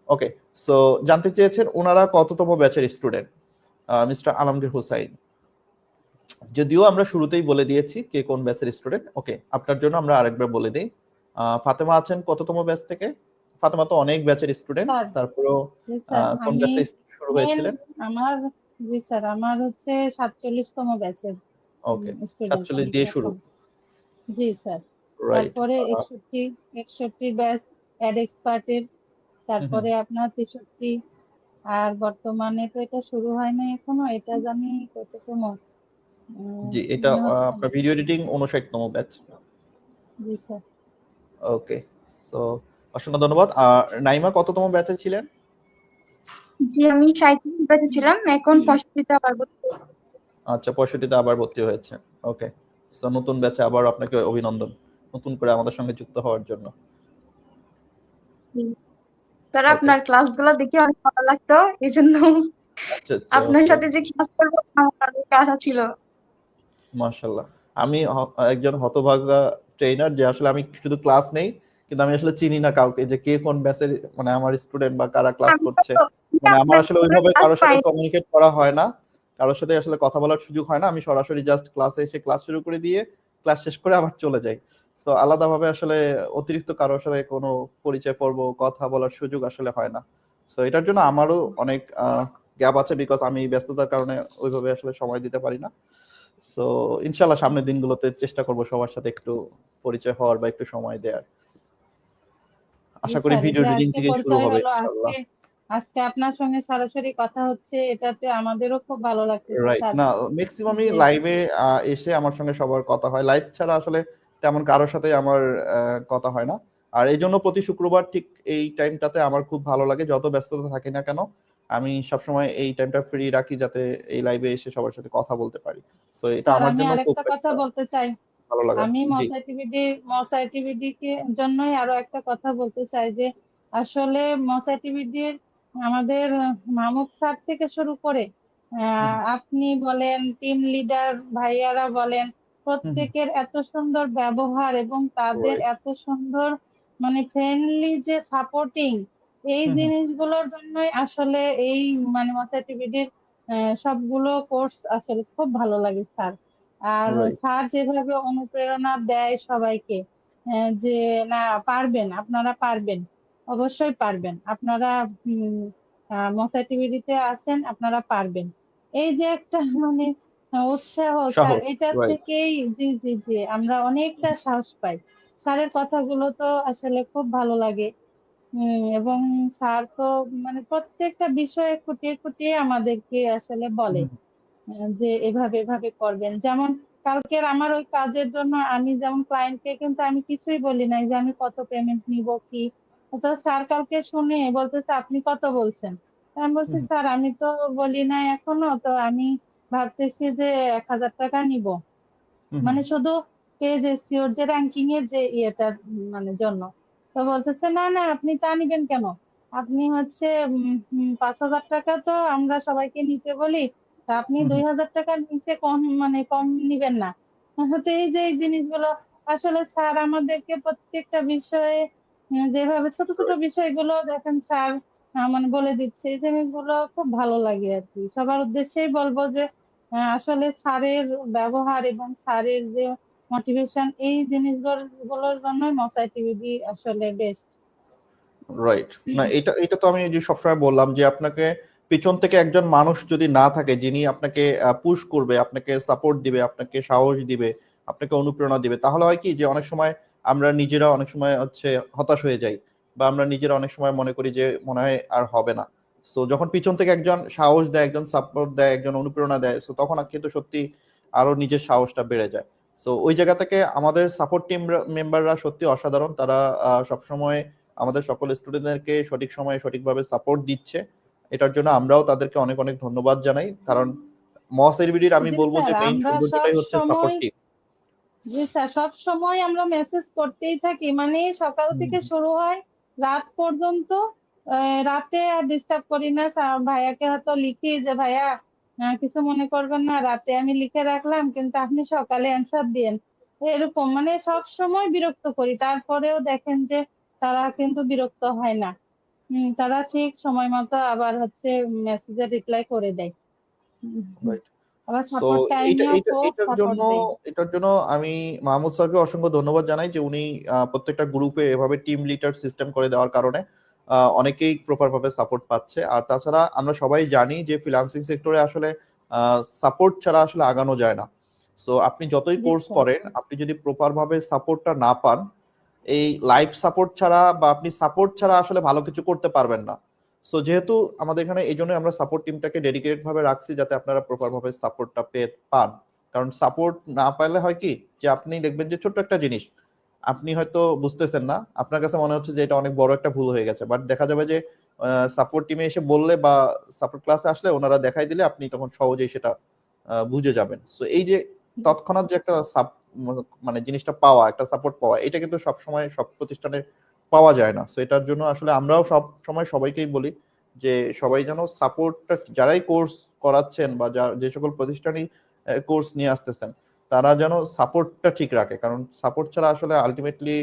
ওকে, সো জানতে চেয়েছেন ওনারা কততম ব্যাচের স্টুডেন্ট। মিস্টার আলমগীর হুসাইন, যদিও আমরা শুরুতেই বলে দিয়েছি কে কোন ব্যাচের স্টুডেন্ট। ওকে, আপনার জন্য আমরা আরেকবার বলে দিই। ফাতেমা আছেন কততম ব্যাচ থেকে? ফাতেমা তো অনেক ব্যাচের স্টুডেন্ট, স্যার, তারপরেও জি স্যার, কোন আমি ব্যাচে শুরু মেন হয়েছিলেন? আমার, জি স্যার, আমার হচ্ছে 47তম ব্যাচের ওকে, স্টুডেন্ট 47 আমি দিয়ে শুরু, প্রথম। জি স্যার। রাইট। তারপরে 61 ব্যাচ অ্যাড এক্সপার্টের, তারপরে আপনার 63, আর বর্তমানে তো এটা শুরু হয় নাই এখনো, এটা জানি কততম, জি, এটা মনে হচ্ছে না। আপনার ভিডিও এডিটিং 59তম ব্যাচ। জি স্যার। ওকে, সো অসংখ্য ধন্যবাদ। আর নাইমা কততম ব্যাচে ছিলেন? জি আমি 37 ব্যাচে ছিলাম, এখন 65 আবার ভর্তি। আচ্ছা, 65তে আবার ভর্তি হয়েছে। ওকে, সো নতুন ব্যাচে আবার আপনাকে অভিনন্দন নতুন করে আমাদের সঙ্গে যুক্ত হওয়ার জন্য। জি। স্যার ওকে, আপনার ক্লাসগুলো দেখে অনেক ভালো লাগতো, এই জন্য আচ্ছা আচ্ছা, আপনার ওকে, সাথে যে ক্লাস করবো আমার অনেক আশা ছিল। মাশাআল্লাহ। আমি একজন হতভাগা ট্রেনার, যে আসলে আমি শুধু ক্লাস নেই, কিন্তু আমি আসলে চিনি না কাউকে যে কে কোন ব্যাচের, মানে আমার স্টুডেন্ট বা কারা ক্লাস আমি করছে। তো মানে আমার আপনার আসলে ওইভাবে ক্লাস কারোর সাথে পাইনি। কমিউনিকেট করা হয় না, কারোর সাথে আসলে কথা বলার সুযোগ হয় না। আমি সরাসরি জাস্ট ক্লাসে এসে ক্লাস শুরু করে দিয়ে ক্লাস শেষ করে আবার চলে যাই। সো আলাদাভাবে আসলে অতিরিক্ত কারোর সাথে কোনো পরিচয় পর্ব, কথা বলার সুযোগ আসলে হয় না। সো এটার জন্য আমারও অনেক গ্যাপ আছে, বিকজ আমি ব্যস্ততার কারণে ওইভাবে আসলে সময় দিতে পারি না। সো ইনশাল্লাহ সামনের দিনগুলোতে চেষ্টা করব সবার সাথে একটু পরিচয় হওয়ার বা একটু সময় দেওয়ার। জি আশা করি স্যার, এই ভিডিও যে এডিটিং আজকে থেকে শুরু পরিচয় হবে হলো, ইনশাল্লাহ। আজকে আজকে আপনার সঙ্গে সরাসরি কথা হচ্ছে, এটাতে আমাদেরও খুব ভালো লাগতেছে রাইট, স্যার। না ম্যাক্সিমামই যে লাইভে এসে আমার সঙ্গে সবার কথা হয়, লাইভ ছাড়া আসলে তেমন কারোর সাথে আমার কথা হয় না। আর এই জন্য প্রতি শুক্রবার ঠিক এই টাইমটাতে আমার খুব ভালো লাগে, যত ব্যস্ততা থাকি না কেন আমি সবসময় এই টাইমটা ফ্রি রাখি, যাতে এই লাইভে এসে সবার সাথে কথা বলতে পারি। সো এটা স্যার, আমার আমি জন্য খুব আরেকটা কথা একটা বলতে চাই। ভালো লাগা। আমি জি। মস আইটিভিডি কে জন্যই আরো একটা কথা বলতে চাই যে আসলে মস আইটিভিডির আমাদের মাহমুদ স্যার থেকে শুরু করে হুম, আপনি বলেন, টিম লিডার ভাইয়ারা বলেন, হুম, প্রত্যেকের এত সুন্দর ব্যবহার এবং তাদের রাইট, এত সুন্দর মানে ফ্রেন্ডলি যে সাপোর্টিং, এই হুম, হুম, জিনিসগুলোর জন্যই আসলে এই মানে মস আইটিভিডির সবগুলো কোর্স আসলে খুব ভালো লাগে স্যার। আর রাইট, স্যার যেভাবে অনুপ্রেরণা দেয় সবাইকে, যে না, পারবেন, আপনারা পারবেন, অবশ্যই পারবেন আপনারা, মস আইটিভিডিতে আছেন, আপনারা পারবেন, এই যে একটা মানে উৎসাহ স্যার, সাহস, এটা রাইট। থেকেই, জি জি জি, আমরা অনেকটা সাহস পাই। স্যারের কথাগুলো তো আসলে খুব ভালো লাগে। এবং স্যার তো মানে প্রত্যেকটা বিষয়ে খুঁটিয়ে খুঁটিয়ে আমাদেরকে আসলে বলে যে এভাবে এভাবে করবেন। যেমন কালকের আমার ওই কাজের জন্য আমি যেমন ক্লায়েন্টকে কিন্তু আমি কিছুই বলি নাই যে আমি কত পেমেন্ট নিব কি। তো স্যার কালকে শুনে বলতেছে আপনি কত বলছেন। তা আমি বলছি স্যার আমি তো বলি নাই এখনো, তো আমি ভাবতেছি যে 1,000 টাকা নিব, মানে শুধু পেজ এসইওর যে র্যাঙ্কিং এর যে ইয়েটার মানে জন্য। তো বলতেছে না না, আপনি তা নিবেন কেন, আপনি হচ্ছে 5,000 টাকা তো আমরা সবাইকে নিতে বলি, তা আপনি 2,000 টাকার নিচে কম মানে কম নিবেন না। তো এই যে এই জিনিসগুলো আসলে স্যার আমাদেরকে প্রত্যেকটা বিষয়ে যেভাবে ছোট ছোট বিষয়গুলো দেখেন স্যার মানে বলে দিচ্ছে, এই জিনিসগুলো খুব ভালো লাগে আর কি। সবার উদ্দেশ্যেই বলবো যে আসলে স্যারের ব্যবহার এবং স্যারের যে মোটিভেশন, এই জিনিসগুলোর জন্যই মস আইটিভিডি আসলে বেস্ট। রাইট, না এটা এটা তো আমি যে সবসময় বললাম যে আপনাকে পিছন থেকে একজন মানুষ যদি না থাকে যিনি আপনাকে পুশ করবে, আপনাকে সাপোর্ট দিবে, আপনাকে সাহস দিবে, আপনাকে অনুপ্রেরণা দিবে, তাহলে হয় কি যে অনেক সময় আমরা নিজেরা অনেক সময় হচ্ছে হতাশ হয়ে যাই, বা আমরা নিজেরা অনেক সময় মনে করি যে মনে হয় আর হবে না। সো যখন পিছন থেকে একজন সাহস দেয়, একজন সাপোর্ট দেয়, একজন অনুপ্রেরণা দেয়, সো তখন কিন্তু সত্যি আরো নিজের সাহসটা বেড়ে যায়। সো ওই জায়গা থেকে আমাদের সাপোর্ট টিম মেম্বাররা সত্যি অসাধারণ, তারা সবসময় আমাদের সকল স্টুডেন্টদেরকে সঠিক সময়ে সঠিকভাবে সাপোর্ট দিচ্ছে। এটার জন্য আমরাও তাদেরকে অনেক অনেক ধন্যবাদ জানাই। কারণ মস এলবিডির আমি জি বলবো স্যার, যে মেইন আমরা সব সৌন্দর্যটাই হচ্ছে সময়, সাপোর্ট টিম। জি স্যার, সব সময় আমরা মেসেজ করতেই থাকি, মানে সকাল থেকে শুরু হয় রাত পর্যন্ত। রাতে আর ডিস্টার্ব করি না স্যার, ভাইয়াকে হয়তো লিখি যে ভাইয়া কিছু মনে করবেন না, রাতে আমি লিখে রাখলাম কিন্তু আপনি সকালে অ্যান্সার দিয়েন। এরকম মানে সব সময় বিরক্ত করি, তারপরেও দেখেন যে তারা কিন্তু বিরক্ত হয় না। তারা ঠিক সময় মতো আবার হচ্ছে মেসেজের রিপ্লাই করে দেয়। হুম, রাইট। আবার সো সাপোর্ট এইটা টাইমেও এইটা খুব এটার সাপোর্ট জন্য দেয়। এটার জন্য আমি মাহমুদ স্যারকে অসংখ্য ধন্যবাদ জানাই যে উনি প্রত্যেকটা গ্রুপে এভাবে টিম লিডার সিস্টেম করে দেওয়ার কারণে অনেকেই প্রপার ভাবে সাপোর্ট পাচ্ছে। আর তাছাড়া আমরা সবাই জানি যে ফ্রিল্যান্সিং সেক্টরে আসলে সাপোর্ট ছাড়া আসলে আগানো যায় না। সো আপনি যতই জি কোর্স স্যার। করেন, আপনি যদি প্রপার ভাবে সাপোর্টটা না পান, এই লাইফ সাপোর্ট ছাড়া বা আপনি সাপোর্ট ছাড়া আসলে ভালো কিছু করতে পারবেন না। সো যেহেতু আমাদের এখানে এই জন্য আমরা সাপোর্ট টিমটাকে ডেডিকেটেড ভাবে রাখছি যাতে আপনারা প্রপার ভাবে সাপোর্টটা পেয়ে পান। কারণ সাপোর্ট না পাইলে হয় কি যে আপনি দেখবেন যে ছোট্ট একটা জিনিস আপনি হয়তো বুঝতেছেন না, আপনার কাছে মনে হচ্ছে যে এটা অনেক বড় একটা ভুল হয়ে গেছে, বাট দেখা যাবে যে সাপোর্ট টিমে এসে বললে বা সাপোর্ট ক্লাসে আসলে ওনারা দেখাই দিলে আপনি তখন সহজেই সেটা বুঝে যাবেন। সো এই যে তৎক্ষণাৎ যে একটা মানে জিনিসটা পাওয়া, একটা সাপোর্ট পাওয়া, এটা কিন্তু সব সময় সব প্রতিষ্ঠানে পাওয়া যায় না। সো এটার জন্য আসলে আমরাও সব সময় সবাইকেই বলি যে সবাই যেন সাপোর্টটা, যারাই কোর্স করাচ্ছেন বা যে সকল প্রতিষ্ঠানই কোর্স নিয়ে আসতেছেন, তারা যেন সাপোর্টটা ঠিক রাখে। কারণ সাপোর্ট ছাড়া আসলে আলটিমেটলি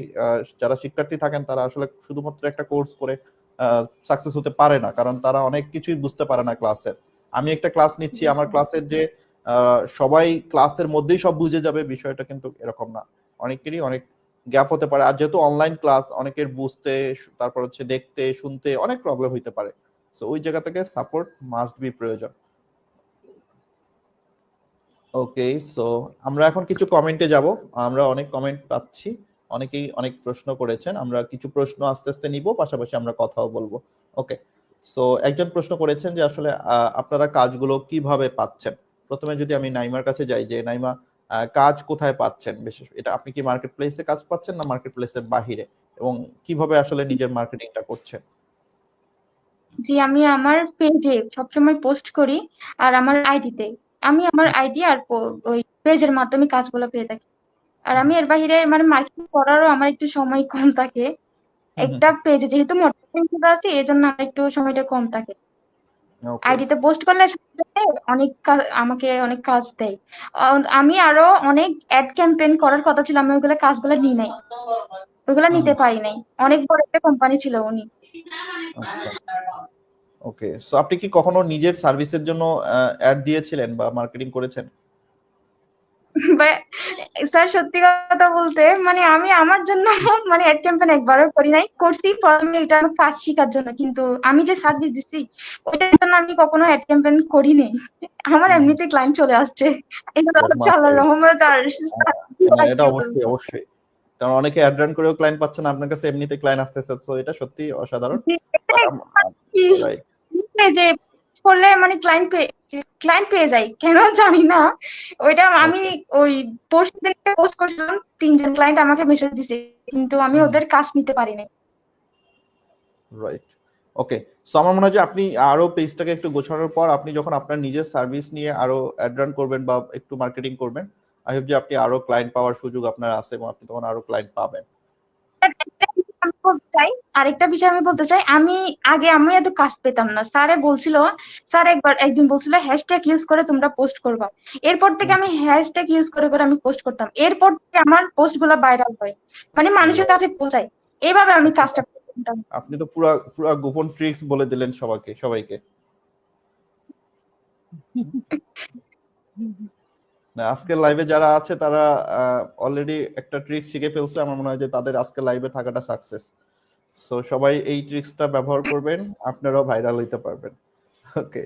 যারা শিক্ষার্থী থাকেন তারা আসলে শুধুমাত্র একটা কোর্স করে সাকসেস হতে পারে না, কারণ তারা অনেক কিছুই বুঝতে পারে না ক্লাসের। আমি একটা ক্লাস নিচ্ছি, জি আমার স্যার। ক্লাসের যে সবাই ক্লাসের মধ্যেই সব বুঝে যাবে, বিষয়টা কিন্তু এরকম না। অনেকেরই অনেক গ্যাপ হতে পারে। আর যেহেতু অনলাইন ক্লাস, অনেকের বুঝতে, তারপর হচ্ছে দেখতে শুনতে অনেক প্রবলেম হইতে পারে। সো ওই জায়গা থেকে সাপোর্ট মাস্ট বি প্রয়োজন। ওকে, সো আমরা এখন কিছু কমেন্টে যাব। আমরা অনেক কমেন্ট পাচ্ছি, অনেকেই অনেক প্রশ্ন করেছেন। আমরা কিছু প্রশ্ন আস্তে আস্তে নিব, পাশাপাশি আমরা কথাও বলবো। ওকে, সো একজন প্রশ্ন করেছেন যে আসলে আপনারা কাজগুলো কিভাবে পাচ্ছেন। প্রথমে যদি আমি নাইমার কাছে যাই, যে নাইমা কাজ কোথায় পাচ্ছেন, বিশেষ এটা আপনি কি মার্কেট প্লেসে কাজ পাচ্ছেন না মার্কেট প্লেসের বাহিরে, এবং কিভাবে আসলে নিজের মার্কেটিংটা করছেন? জি, আমি আমার পেজে সবসময় পোস্ট করি আর আমার আইডিতে। আমি আমার আইডি আর ওই পেজের মাধ্যমে কাজগুলো পেয়ে থাকি। আর আমি এর বাইরে মানে মার্কেটিং করারও আমার একটু সময় কম থাকে। একটা পেজে যেহেতু মডেলিং আছে, এই জন্য আমার একটু সময়টা কম থাকে। ওকে। আইডিতে পোস্ট করলে সাথে সাথে অনেক আমাকে অনেক কাজ দেয়। আমি আরো অনেক অ্যাড ক্যাম্পেইন করার কথা ছিল, আমি ওইগুলো কাজগুলো নিই নাই, ওইগুলো নিতে পারি নাই। অনেক বড় একটা কোম্পানি ছিল উনি। আচ্ছা, ওকে। সো আপনি কি কখনো নিজের সার্ভিসের জন্য অ্যাড দিয়েছিলেন বা মার্কেটিং করেছেন? স্যার, সত্যি কথা বলতে মানে আমি আমার জন্য মানে অ্যাড ক্যাম্পেইন একবারও করি নাই। করছি প্রথমে এটা আমার কাজ শেখার জন্য, কিন্তু আমি যে সার্ভিস দিচ্ছি ওইটার জন্য আমি কখনো অ্যাড ক্যাম্পেইন করি নাই। আমার এমনিতেই ক্লায়েন্ট চলে আসছে, এটা হচ্ছে আল্লাহর রহমত। আর হ্যাঁ, এটা অবশ্যই অবশ্যই, কারণ অনেকে অ্যাড রান করেও ক্লায়েন্ট পাচ্ছেন, আপনার কাছে এমনিতে ক্লায়েন্ট আসতেছে, সো এটা সত্যি অসাধারণ। But right. যে করলে মানে ক্লায়েন্ট পেয়ে যাই কেন জানি না। ওইটা আমি ওকে। ওই পোস্ট পোস্ট করছিলাম, 3জন ক্লায়েন্ট আমাকে মেসেজ দিছে, কিন্তু আমি ওদের কাজ নিতে পারি নাই। রাইট। ওকে, সো আমার মনে হয় যে আপনি আরো পেজটাকে একটু গোছানোর পর আপনি যখন আপনার নিজের সার্ভিস নিয়ে আরো অ্যাড রান করবেন বা একটু মার্কেটিং করবেন, আই হোপ যে আপনি আরো ক্লায়েন্ট পাওয়ার সুযোগ আপনার আছে এবং আপনি তখন আরো ক্লায়েন্ট পাবেন। আরেকটা বিষয় আমি বলতে চাই, আমি এত কাজ পেতাম না। স্যার একদিন বলছিল হ্যাশট্যাগ ইউজ করে তোমরা পোস্ট করবা। এরপর থেকে আমি হ্যাশট্যাগ ইউজ করে করে আমি পোস্ট করতাম, এরপর থেকে আমার পোস্ট গুলা ভাইরাল হয়, মানে মানুষের কাছে পৌঁছায়। এইভাবে আমি কাজটা করতাম। আপনি তো পুরা পুরা গোপন ট্রিক্স বলে দিলেন সবাইকে। না, আজকের লাইভে যারা আছে তারা অলরেডি একটা ট্রিক্স শিখে ফেলছে। আমার মনে হয় যে তাদের আজকের লাইভে থাকাটা সাকসেস। সো সবাই এই ট্রিক্সটা ব্যবহার করবেন, আপনারাও ভাইরাল হইতে পারবেন। ওকে,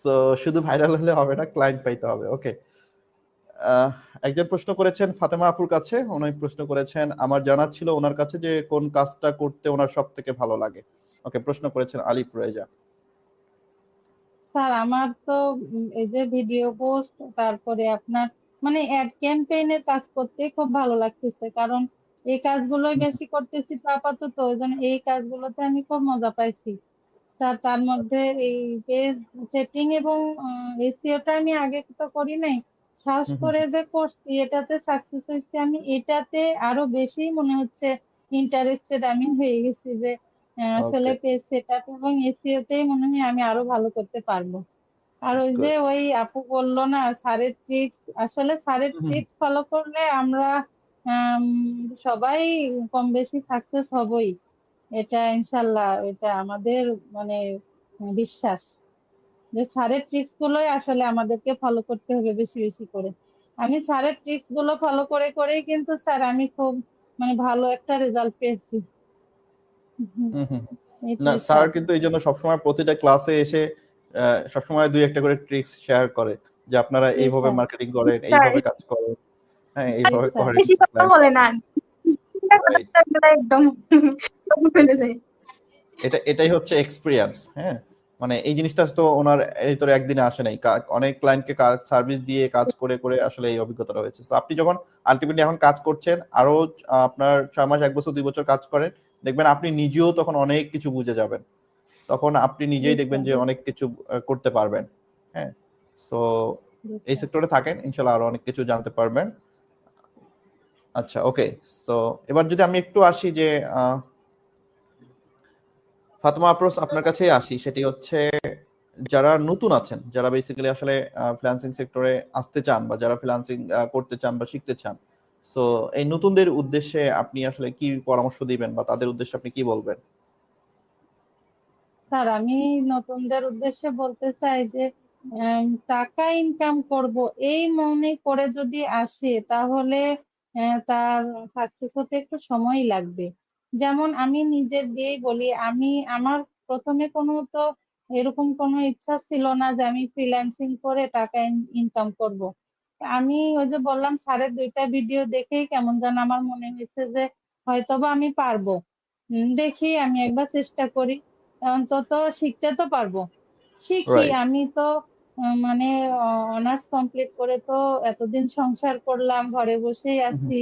সো শুধু ভাইরাল হলে হবে না, ক্লায়েন্ট পাইতে হবে। ওকে, একজন প্রশ্ন করেছেন ফাতেমা আপুর কাছে, উনি প্রশ্ন করেছেন আমার জানার ছিল ওনার কাছে যে কোন কাজটা করতে ওনার সব থেকে ভালো লাগে। ওকে, প্রশ্ন করেছেন আলিফ রেজা। স্যার আমার তো এই যে ভিডিও পোস্ট, তারপরে আপনার মানে অ্যাড ক্যাম্পেইনের কাজ করতে খুব ভালো লাগতেছে। কারণ এই কাজগুলোই বেশি করতেছি তো আপাতত, ওই জন্য এই কাজগুলোতে আমি খুব মজা পাইছি স্যার। তার মধ্যে এই পেজ সেটিং এবং এসইওটা আমি আগে তো করি নাই, সাহস হুম, হুম, করে যে করছি এটাতে সাকসেস হয়েছি আমি, এটাতে আরো বেশি মনে হচ্ছে ইন্টারেস্টেড আমি হয়ে গেছি যে আসলে ওকে, পেজ সেটআপ এবং এসইওতেই মনে হয় আমি আরো ভালো করতে পারবো। আর ওই যে গুড। ওই আপু বললো না স্যারের ট্রিক্স, আসলে স্যারের ট্রিক্স ফলো করলে আমরা আম, সবাই কম বেশি সাকসেস হবই, এটা ইনশাল্লাহ, এটা আমাদের মানে বিশ্বাস যে স্যারের ট্রিক্স গুলোই আসলে আমাদেরকে ফলো করতে হবে বেশি বেশি করে। আমি স্যারের ট্রিক্স গুলো ফলো করে করেই কিন্তু স্যার আমি খুব মানে ভালো একটা রেজাল্ট পেয়েছি। হুম, হুম, হুম, হুম। না, এটাই স্যার স্যার। কিন্তু এই জন্য সবসময় প্রতিটা ক্লাসে এসে সবসময় দুই একটা করে ট্রিক্স শেয়ার করে যে আপনারা জি এইভাবে স্যার। মার্কেটিং করেন, স্যার এইভাবে কাজ করেন, হ্যাঁ জি এইভাবে স্যার। করেন বেশি কিছু কথা ক্লায়েন্ট। বলে না, চিন্তা রাইট, করতে একদম ফেলে যায়। এটাই হচ্ছে এক্সপিরিয়েন্স। হ্যাঁ, মানে এই জিনিসটা তো ওনার এই তোর একদিনে আসে নাই, অনেক ক্লায়েন্টকে সার্ভিস দিয়ে কাজ করে করে আসলে এই অভিজ্ঞতাটা হয়েছে। তো আপনি যখন আলটিমেটলি এখন কাজ করছেন, আরো আপনার 6 মাস, 1 বছর, 2 বছর কাজ করেন, দেখবেন আপনি নিজেও তখন অনেক কিছু বুঝে যাবেন। তখন আপনি জি নিজেই দেখবেন স্যার। যে অনেক কিছু করতে পারবেন। হ্যাঁ, সো জি এই স্যার। সেক্টরে থাকেন, ইনশাল্লাহ আরো অনেক কিছু জানতে পারবেন। আচ্ছা, ওকে। সো এবার যদি আমি একটু আসি যে ফাতেমা আফরোজ, আপনার কাছেই আসি, সেটি হচ্ছে যারা নতুন আছেন, যারা বেসিক্যালি আসলে ফ্রিল্যান্সিং সেক্টরে আসতে চান, বা যারা ফ্রিল্যান্সিং করতে চান বা শিখতে চান, সো এই নতুনদের উদ্দেশ্যে আপনি আসলে কি পরামর্শ দিবেন, বা তাদের উদ্দেশ্যে আপনি কি বলবেন? স্যার আমি নতুনদের উদ্দেশ্যে বলতে চাই যে টাকা ইনকাম করব এই মনে করে যদি আসে তাহলে তার সাকসেস হতে একটু সময় লাগবে। যেমন আমি নিজের দিয়েই বলি, আমি আমার প্রথমে কোনো তো এরকম কোনো ইচ্ছা ছিল না যে আমি ফ্রিল্যান্সিং করে টাকা ইনকাম করব। আমি ওই যে বললাম স্যারের 2টা ভিডিও দেখেই কেমন যেন আমার মনে হয়েছে যে হয়তোবা আমি পারবো। দেখি আমি একবার চেষ্টা করি, অন্তত শিখতে তো পারবো। শিখি রাইট। আমি তো মানে অনার্স কমপ্লিট করে তো এতদিন সংসার করলাম, ঘরে বসেই আছি।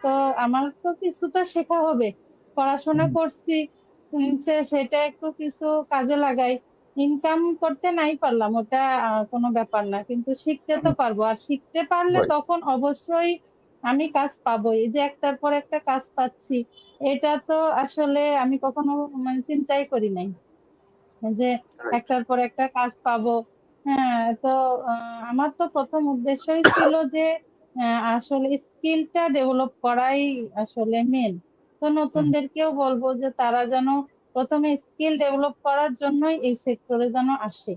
তো আমার তো কিছু তো শেখা হবে, পড়াশোনা করছি, সেটা একটু কিছু কাজে লাগাই। ইনকাম করতে নাই পারলাম ওটা কোনো ব্যাপার না, কিন্তু শিখতে তো পারবো, আর শিখতে পারলে রাইট, তখন অবশ্যই আমি কাজ পাবো। এই যে একটার পর একটা কাজ পাচ্ছি, এটা তো আসলে আমি কখনো মানে চিন্তাই করি নাই যে রাইট। একটার পর একটা কাজ পাবো। হ্যাঁ, তো আমার তো প্রথম উদ্দেশ্যই ছিল যে আসলে স্কিলটা ডেভেলপ করাই আসলে মেন। তো নতুনদেরকেও বলবো যে তারা যেন প্রথমে স্কিল ডেভেলপ করার জন্যই এই সেক্টরে যেন আসে,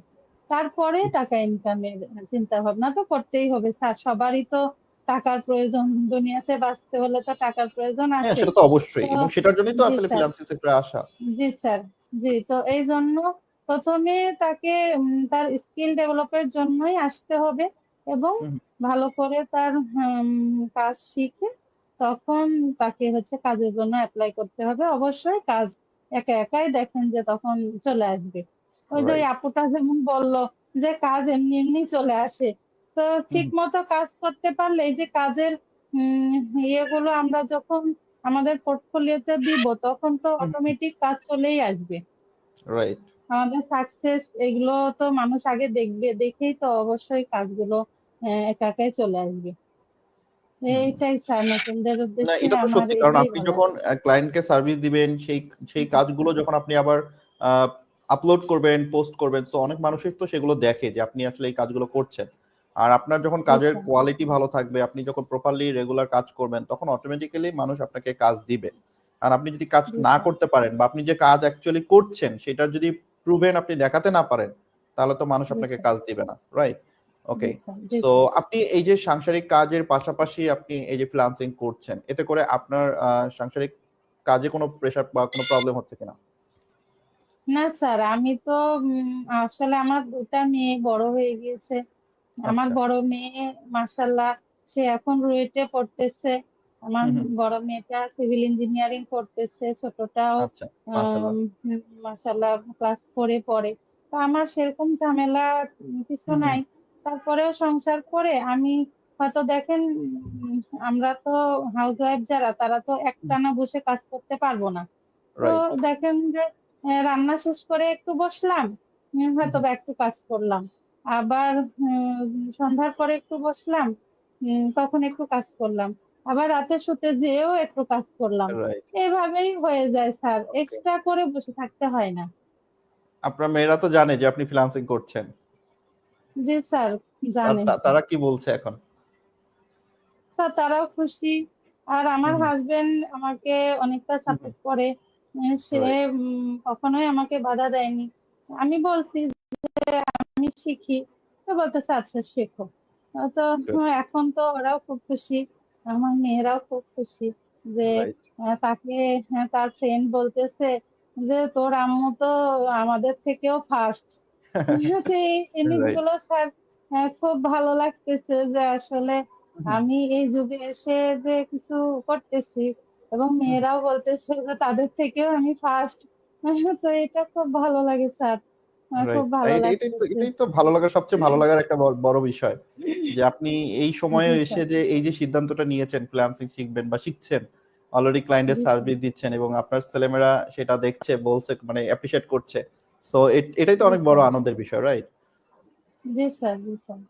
তারপরে টাকা ইনকামের চিন্তা ভাবনা তো করতেই হবে স্যার, সবারই তো টাকার প্রয়োজন, দুনিয়াতে বাঁচতে হলে তো টাকার প্রয়োজন হ্যাঁ, আছে। সেটা তো তো অবশ্যই, এবং সেটার জন্যই তো জি আসলে স্যার। ফ্রিল্যান্সিং সেক্টরে আসা। জি স্যার। জি, তো এই জন্য প্রথমে তাকে তার স্কিল ডেভেলপের জন্যই আসতে হবে, এবং হুম, ভালো করে তার কাজ শিখে তখন তাকে হচ্ছে কাজের জন্য অ্যাপ্লাই করতে হবে। অবশ্যই কাজ একা একাই দেখেন যে তখন চলে আসবে। ওই যে ওই রাইট। আপুটা যেমন বলল যে কাজ এমনি এমনি চলে আসে, তো ঠিক মতো কাজ করতে পারলে এই যে কাজের উম ইয়েগুলো আমরা যখন আমাদের পোর্টফোলিওতে দিব তখন তো অটোমেটিক কাজ চলেই আসবে। রাইট। আমাদের সাকসেস এগুলো তো মানুষ আগে দেখবে, দেখেই তো অবশ্যই কাজগুলো একা একাই চলে আসবে। এইটাই স্যার, নতুনদের না, উদ্দেশ্যে এটা তো আমার সত্যি, কারণ এটাই আপনি বলার। যখন ক্লায়েন্টকে সার্ভিস দিবেন, সেই সেই কাজগুলো যখন আপনি আবার আপলোড করবেন, পোস্ট করবেন, তো অনেক মানুষই তো সেগুলো দেখে যে আপনি আসলে এই কাজগুলো করছেন। আর আপনার যখন জি কাজের স্যার। কোয়ালিটি ভালো থাকবে, আপনি যখন প্রপারলি রেগুলার কাজ করবেন, তখন অটোমেটিক্যালি মানুষ আপনাকে কাজ দিবে। আর আপনি যদি কাজ জি না স্যার। করতে পারেন, বা আপনি যে কাজ অ্যাকচুয়ালি করছেন সেটার যদি প্রুভেন আপনি দেখাতে না পারেন, তাহলে তো মানুষ জি আপনাকে স্যার। কাজ দিবে না। রাইট। জি ওকে। স্যার। জি সো স্যার। আপনি এই যে সাংসারিক কাজের পাশাপাশি আপনি এই যে ফ্রিল্যান্সিং করছেন, এতে করে আপনার সাংসারিক কাজে কোনো প্রেশার বা কোনো প্রবলেম হচ্ছে কিনা? না স্যার, আমি তো আসলে আমার 2টা মেয়ে বড় হয়ে গিয়েছে। আমার আচ্ছা। বড় মেয়ে মাশাল্লাহ সে এখন রুয়েটে পড়তেছে। আমার হুম, হুম। বড় মেয়েটা সিভিল ইঞ্জিনিয়ারিং করতেছে, ছোটটাও আচ্ছা, মাশাআল্লাহ। মাশাল্লাহ ক্লাস 4-এ পড়ে। তো আমার সেরকম ঝামেলা কিছু হুম, হুম। নাই। তারপরেও সংসার করে আমি হয়তো দেখেন আমরা তো হাউস ওয়াইফ যারা তারা তো একটানা বসে কাজ করতে পারবো না। তো রাইট। দেখেন যে রান্না শেষ করে একটু বসলাম, হয়তো বা একটু কাজ করলাম, আবার সন্ধ্যার পরে একটু বসলাম, তখন একটু কাজ করলাম, আবার রাতে শুতে যেয়েও একটু কাজ করলাম। রাইট। এভাবেই হয়ে যায় স্যার, ওকে। এক্সট্রা করে বসে থাকতে হয় না। আপনার মেয়েরা তো জানে যে আপনি ফ্রিল্যান্সিং করছেন। জি স্যার, জানে। তারা কি বলছে এখন? স্যার তারাও খুশি, আর আমার হুম। হাজবেন্ড আমাকে অনেকটা হুম। সাপোর্ট করে। সে রাইট। কখনোই আমাকে বাধা দেয়নি। আমি বলছি আমি শিখি, তো বলতেছে আচ্ছা শেখো। তো এখন তো ওরাও খুব খুশি, আমার মেয়েরাও খুব খুশি যে রাইট। তাকে তার ফ্রেন্ড বলতেছে যে তোর আম্মু তো আমাদের থেকেও ফার্স্ট। তো এই রাইট। জিনিসগুলো স্যার খুব ভালো লাগতেছে যে আসলে আমি এই যুগে এসে যে কিছু করতেছি, এবং মেয়েরাও বলতেছে যে তাদের থেকেও আমি ফার্স্ট। তো এটা খুব ভালো লাগে স্যার, খুব রাইট। ভালো লাগতেছে। এটাই তো ভালো লাগার, সবচেয়ে ভালো লাগার একটা বড় বিষয় যে আপনি এই সময়ে জি এসে স্যার। যে এই যে সিদ্ধান্তটা নিয়েছেন ফ্রিল্যান্সিং শিখবেন বা শিখছেন, অলরেডি ক্লায়েন্টের জি স্যার। সার্ভিস দিচ্ছেন এবং আপনার ছেলেমেয়েরা সেটা দেখছে, বলছে, মানে অ্যাপ্রিশিয়েট করছে। সো এটাই তো জি অনেক বড় স্যার। আনন্দের বিষয়, রাইট? জি স্যার। জি স্যার।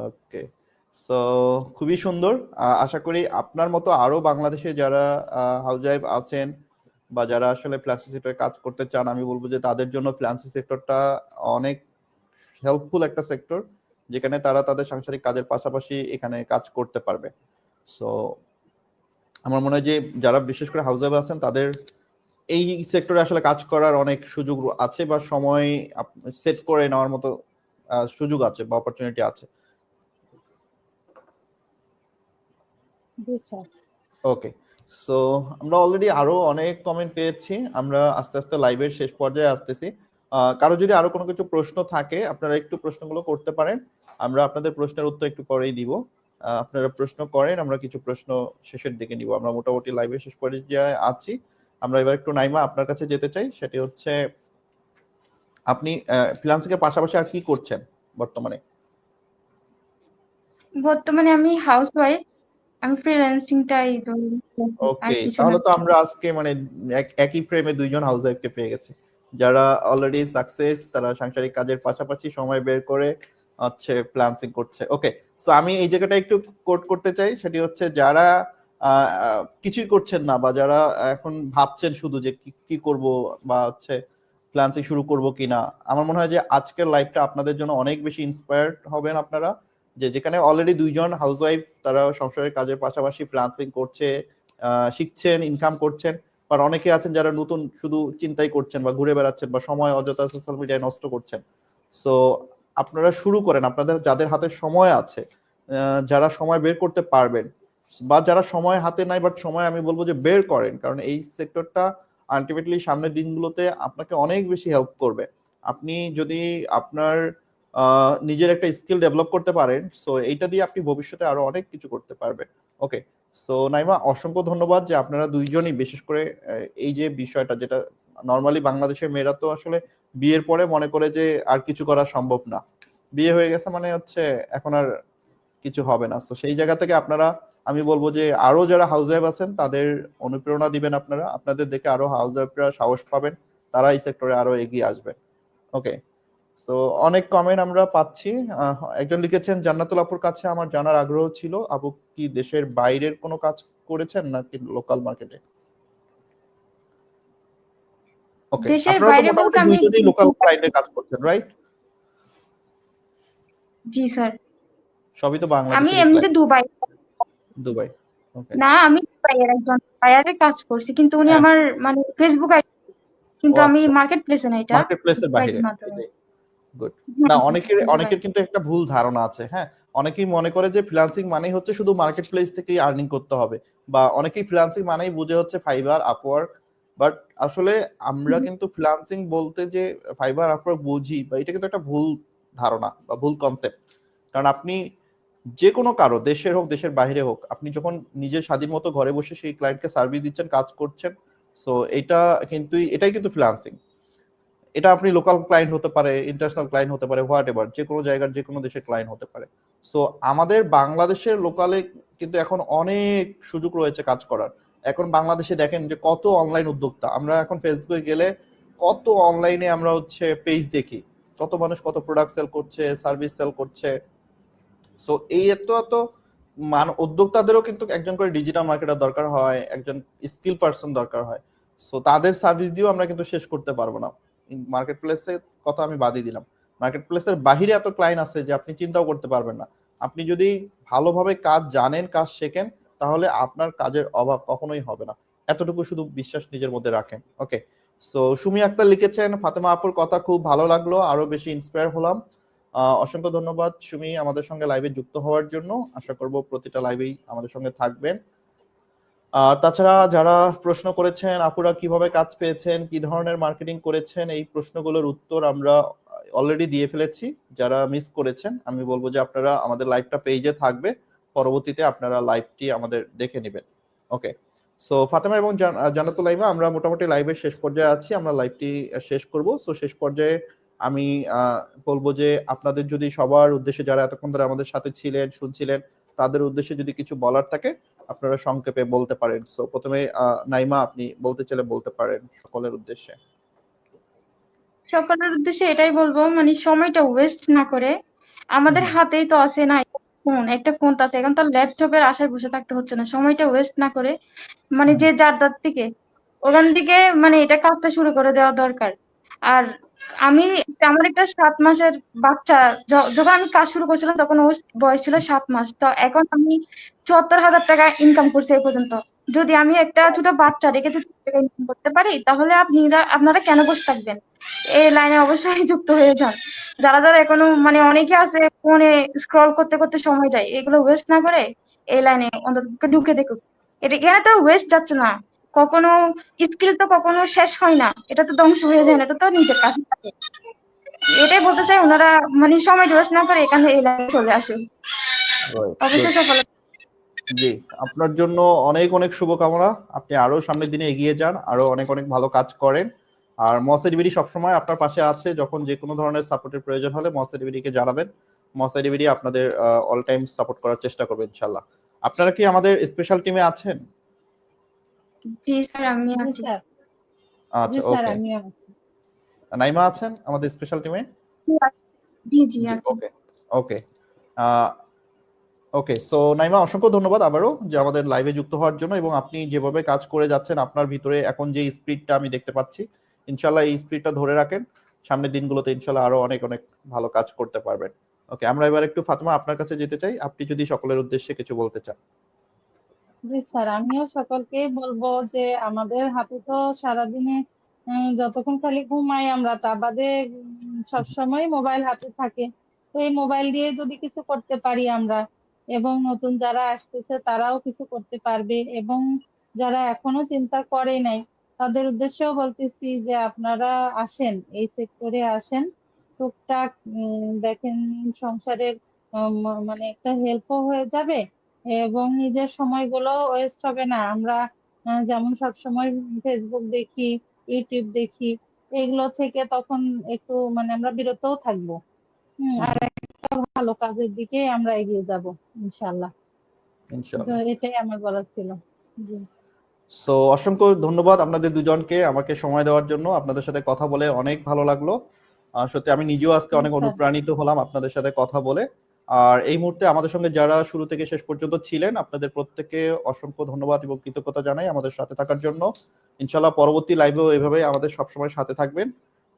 ওকে। সো খুবই সুন্দর। আশা করি আপনার মতো আরো বাংলাদেশে যারা হাউসওয়াইফ আছেন বা যারা আসলে ফ্রিল্যান্সিং সেক্টরে কাজ করতে চান, আমি বলবো যে তাদের জন্য ফ্রিল্যান্সিং সেক্টরটা অনেক হেল্পফুল একটা সেক্টর, যেখানে তারা তাদের সাংসারিক কাজের পাশাপাশি এখানে কাজ করতে পারবে। সো আমার মনে হয় যে যারা বিশেষ করে হাউসওয়াইফ আছেন তাদের এই সেক্টরে আসলে কাজ করার অনেক সুযোগ আছে বা সময় সেট করে নেওয়ার মতো সুযোগ আছে বা অপরচুনিটি আছে। জি স্যার। ওকে। সো আমরা অলরেডি আরো অনেক কমেন্ট পেয়েছি, আমরা আস্তে আস্তে লাইভের শেষ পর্যায়ে আসতেছি। কারো যদি আরো কোনো কিছু প্রশ্ন থাকে আপনারা একটু প্রশ্নগুলো করতে পারেন, আমরা আপনাদের প্রশ্নের উত্তর একটু পরেই দিব। আপনারা প্রশ্ন করেন, আমরা কিছু প্রশ্ন শেষের দিকে নিব। আমরা মোটামুটি লাইভের শেষ পর্যায়ে আছি। আমরা এবার একটু নাইমা আপনার কাছে যেতে চাই, সেটি হচ্ছে আপনি ফ্রিল্যান্সিং এর পাশাপাশি আর কি করছেন বর্তমানে? বর্তমানে আমি হাউস ওয়াইফ, আমি ফ্রিল্যান্সিংটাই ধরি আর ওকে, কিছু না। তাহলে তো আমরা আজকে মানে একই ফ্রেমে দুইজন হাউসওয়াইফকে পেয়ে গেছি, যারা অলরেডি সাকসেস, তারা সাংসারিক কাজের পাশাপাশি সময় বের করে হচ্ছে ফ্রিল্যান্সিং করছে। ওকে। সো আমি এই জায়গাটা একটু কোট করতে চাই, সেটি হচ্ছে যারা কিছুই করছেন না বা যারা এখন ভাবছেন শুধু যে কি করব বা হচ্ছে ফ্রিল্যান্সিং শুরু করব কিনা, আমার মনে হয় যে আজকের লাইভটা আপনাদের জন্য অনেক বেশি ইন্সপায়ার্ড হবেন আপনারা, যে যেখানে অলরেডি দুইজন হাউসওয়াইফ তারা সংসারের কাজের পাশাপাশি ফ্রিল্যান্সিং করছে, শিখছেন, ইনকাম করছেন। আর অনেকে আছেন যারা নতুন শুধু চিন্তাই করছেন বা ঘুরে বেড়াচ্ছেন বা সময় অযথা সোশ্যাল মিডিয়ায় নষ্ট করছেন। সো আপনারা শুরু করেন, আপনাদের যাদের হাতে সময় আছে, যারা সময় বের করতে পারবেন বা যারা সময় হাতে নাই বাট সময় আমি বলবো যে বের করেন, কারণ এই সেক্টরটা আলটিমেটলি সামনের দিনগুলোতে আপনাকে অনেক বেশি হেল্প করবে। আপনি যদি আপনার নিজের একটা স্কিল ডেভেলপ করতে পারেন, সো এইটা দিয়ে আপনি ভবিষ্যতে আরো অনেক কিছু করতে পারবেন। ওকে। সো নাইমা, অসংখ্য ধন্যবাদ যে আপনারা দুইজনই, বিশেষ করে এই যে বিষয়টা যেটা নর্মালি বাংলাদেশের মেয়েরা তো আসলে বিয়ের পরে মনে করে যে আর কিছু করা সম্ভব না, বিয়ে হয়ে গেছে মানে হচ্ছে এখন আর কিছু হবে না। তো সেই জায়গা থেকে আপনারা, আমি বলবো যে আরো যারা হাউসওয়াইফ আছেন তাদের অনুপ্রেরণা দিবেন, আপনারা আপনাদের দেখে আরো হাউসওয়াইফরা সাহস পাবেন, তারা এই সেক্টরে আরো এগিয়ে আসবে। ওকে। সো অনেক কমেন্ট আমরা পাচ্ছি। একজন লিখেছেন, জান্নাতুল আপুর কাছে আমার জানার আগ্রহ ছিল, আপু কি দেশের বাইরের কোনো কাজ করেছেন নাকি লোকাল মার্কেটে? ওকে, দেশের আপনারা তো বাইরে বলতে মোটামুটি আমি দুইজনই লোকাল ক্লায়েন্টে কাজ করছেন, রাইট? জি স্যার, সবই তো আমি বাংলাদেশেরই এমনিতে ক্লায়েন্ট। Dubai, Dubai. ওকে। না আমি দুবাইয়ের একজন বায়ারে কাজ করছি, কিন্তু উনি হ্যাঁ। আমার মানে ফেসবুক আইডি, ও কিন্তু আমি আচ্ছা, মার্কেট প্লেসে না, এটা মার্কেট প্লেসের ফেসবুক বাইরে। আইডির মাধ্যমে। এটাই গুড। হ্যাঁ না, হ্যাঁ, অনেকের ফেসবুক অনেকের আইডি। কিন্তু একটা ভুল ধারণা আছে, হ্যাঁ। অনেকেই মনে করে যে ফ্রিল্যান্সিং মানেই হচ্ছে শুধু মার্কেট প্লেস থেকেই আর্নিং করতে হবে, বা অনেকেই ফ্রিল্যান্সিং মানেই বুঝে হচ্ছে ফাইবার, আপওয়ার্ক। বাট আসলে আমরা কিন্তু ফ্রিল্যান্সিং বলতে যে ফাইবার, আপওয়ার্ক বুঝি, বা এটা কিন্তু একটা ভুল ধারণা বা ভুল কনসেপ্ট। কারণ আপনি যে কোনো কারো, দেশের হোক দেশের বাইরে হোক, আপনি যখন নিজের স্বাধীন মতো ঘরে বসে সেই ক্লায়েন্টকে সার্ভিস দিচ্ছেন, কাজ করছেন, সো এটাই কিন্তু ফ্রিল্যান্সিং। এটা আপনি লোকাল ক্লায়েন্ট হতে পারে, ইন্টারন্যাশনাল ক্লায়েন্ট হতে পারে, হোয়াট এভার, যে কোনো জায়গার যে কোনো দেশের ক্লায়েন্ট হতে পারে। সো আমাদের বাংলাদেশের লোকালে কিন্তু এখন অনেক সুযোগ রয়েছে কাজ করার। এখন বাংলাদেশে দেখেন যে কত অনলাইন উদ্যোক্তা, আমরা এখন ফেসবুকে গেলে কত অনলাইনে আমরা হচ্ছে পেজ দেখি, কত মানুষ কত প্রোডাক্ট সেল করছে, সার্ভিস সেল করছে। সো এই এত এত উদ্যোক্তাদেরও কিন্তু একজন করে ডিজিটাল মার্কেটার দরকার হয়, একজন স্কিল পারসন দরকার হয়। সো তাদের সার্ভিস দিয়েও আমরা কিন্তু শেষ করতে পারবো না। মার্কেট প্লেসের কথা আমি বাদই দিলাম, মার্কেট প্লেসের বাহিরে এত ক্লায়েন্ট আছে যে আপনি চিন্তাও করতে পারবেন না। আপনি যদি ভালোভাবে কাজ জানেন, কাজ শেখেন, তাহলে আপনার কাজের অভাব কখনোই হবে না। এতটুকু শুধু বিশ্বাস নিজের মধ্যে রাখেন। ওকে, সো সুমি আক্তার লিখেছেন, ফাতেমা আপুর কথা খুব ভালো লাগলো, আরো বেশি ইন্সপায়ার হলাম। অসংখ্য ধন্যবাদ সুমি আমাদের সঙ্গে লাইভে যুক্ত হওয়ার জন্য। আশা করব প্রতিটা লাইভেই আমাদের সঙ্গে থাকবেন। তাছাড়া যারা প্রশ্ন করেছেন, আপুরা কিভাবে কাজ পেয়েছেন, কি ধরনের মার্কেটিং করেছেন, এই প্রশ্নগুলোর উত্তর আমরা অলরেডি দিয়ে ফেলেছি। যারা মিস করেছেন আমি বলবো যে আপনারা আমাদের লাইভটা পেজে থাকবে, পরবর্তীতে আপনারা লাইভটি আমাদের দেখে নেবেন। ওকে, সো ফাতেমা এবং জান্নাতুল লাইমা, আমরা মোটামুটি লাইভের শেষ পর্যায়ে আছি, আমরা লাইভটি শেষ করব। সো শেষ পর্যায়ে আমি বলবো যে আপনাদের যদি সবার উদ্দেশ্যে, যারা এতক্ষণ ধরে আমাদের সাথে ছিলেন, শুনছিলেন, তাদের উদ্দেশ্যে যদি কিছু বলার থাকে আপনারা সংক্ষেপে বলতে পারেন। সো প্রথমে নাইমা, আপনি বলতে চাইলে বলতে পারেন সকলের উদ্দেশ্যে। সকলের উদ্দেশ্যে এটাই বলবো, মানে সময়টা ওয়েস্ট না করে, আমাদের হাতেই তো আছে না একটা ফোন তো আছে, এখন তো ল্যাপটপের আশায় বসে থাকতে হচ্ছে না। সময়টা ওয়েস্ট না করে, মানে যে যার থেকে ওখান থেকে মানে এটা কাজটা শুরু করে দেওয়া দরকার। আর আমি, আমার একটা 7 মাসের বাচ্চা, যখন আমি কাজ শুরু করছিলাম তখন ওর বয়স ছিল 7 মাস। তো এখন আমি 74,000 টাকা ইনকাম করছি এই পর্যন্ত। যদি আমি একটা ছোট বাচ্চা রেখে যদি ইনকাম করতে পারি, তাহলে আপনারা কেন বসে থাকবেন? এই লাইনে অবশ্যই যুক্ত হয়ে যান। যারা যারা এখনো, মানে অনেকে আছে ফোনে স্ক্রল করতে করতে সময় যায়, এগুলো ওয়েস্ট না করে এই লাইনে অন্তত ঢুকে দেখুক। এখানে তো ওয়েস্ট যাচ্ছে না কখনো। স্কিল তো কখনো শেষ হয় না, এটা তো ধ্বংস হয়ে যায় না, এটা তো নিজের কাছে থাকে। এটাই বলতে চাই, ওনারা মানে সময় ওয়েস্ট না করে এখানে এই লাইনে চলে আসে। অবশ্যই সফল। জি, আপনার জন্য অনেক অনেক শুভকামনা। আপনি আরো সামনের দিনে এগিয়ে যান, আরো অনেক অনেক ভালো কাজ করেন। আর মসএডিবিডি সবসময় আপনার পাশে আছে, যখন যে কোনো ধরনের সাপোর্টের প্রয়োজন হলে মসএডিবিডিকে জানাবেন। মসএডিবিডি আপনাদের অল টাইম সাপোর্ট করার চেষ্টা করবে ইনশাআল্লাহ। আপনারা কি আমাদের স্পেশাল টিমে আছেন? জি স্যার, আমি জি আছি। স্যার, জি আচ্ছা, স্যার, ওকে। আমিও আছি। নাইমা আছেন আমাদের স্পেশাল টিমে? জি জি জি, আছি। ওকে ওকে। ওকে, সো নাইমা, অসংখ্য ধন্যবাদ আবারও যে আমাদের লাইভে যুক্ত হওয়ার জন্য, এবং আপনি যেভাবে কাজ করে যাচ্ছেন, আপনার ভিতরে এখন যে স্পিডটা আমি দেখতে পাচ্ছি, ইনশাল্লাহ এই স্পিডটা ধরে রাখেন। সামনের দিনগুলোতে ইনশাল্লাহ আরো অনেক অনেক ভালো কাজ করতে পারবেন। ওকে, আমরা এবার একটু ফাতেমা আপনার কাছে যেতে চাই, আপনি যদি সকলের উদ্দেশ্যে কিছু বলতে চান। জি স্যার, আমিও সকলকে বলবো যে আমাদের হাতে তো সারাদিনে যতক্ষণ খালি ঘুমাই আমরা, তা বাদে সবসময় মোবাইল হাতে থাকে। তো এই মোবাইল দিয়ে যদি কিছু করতে পারি আমরা, এবং নতুন যারা আসতেছে তারাও কিছু করতে পারবে, এবং যারা এখনো চিন্তা করে নাই তাদের উদ্দেশ্যেও বলতেছি যে আপনারা আসেন, এই সেক্টরে আসেন। টুকটাক দেখেন সংসারের মানে একটা হেল্পও হয়ে যাবে, এবং নিজের সময়গুলো ওয়েস্ট হবে না। আমরা যেমন সবসময় ফেসবুক দেখি, ইউটিউব দেখি, এগুলো থেকে তখন একটু মানে আমরা বিরতও থাকবো। আর একটা ভালো কাজের দিকে আমরা এগিয়ে যাব ইনশাল্লাহ। তো ইনশাআল্লাহ। এটাই আমার বলার ছিল। জি সো অসংখ্য ধন্যবাদ আপনাদের দুজনকে আমাকে সময় দেওয়ার জন্য। আপনাদের সাথে কথা বলে অনেক ভালো লাগলো। সত্যি আমি নিজেও আজকে অনেক স্যার। অনুপ্রাণিত হলাম আপনাদের সাথে কথা বলে। আর এই মুহূর্তে আমাদের সঙ্গে যারা শুরু থেকে শেষ পর্যন্ত ছিলেন, আপনাদের প্রত্যেককে অসংখ্য ধন্যবাদ এবং কৃতজ্ঞতা জানাই আমাদের সাথে থাকার জন্য। ইনশাল্লাহ পরবর্তী লাইভেও এভাবে আমাদের সবসময় সাথে থাকবেন,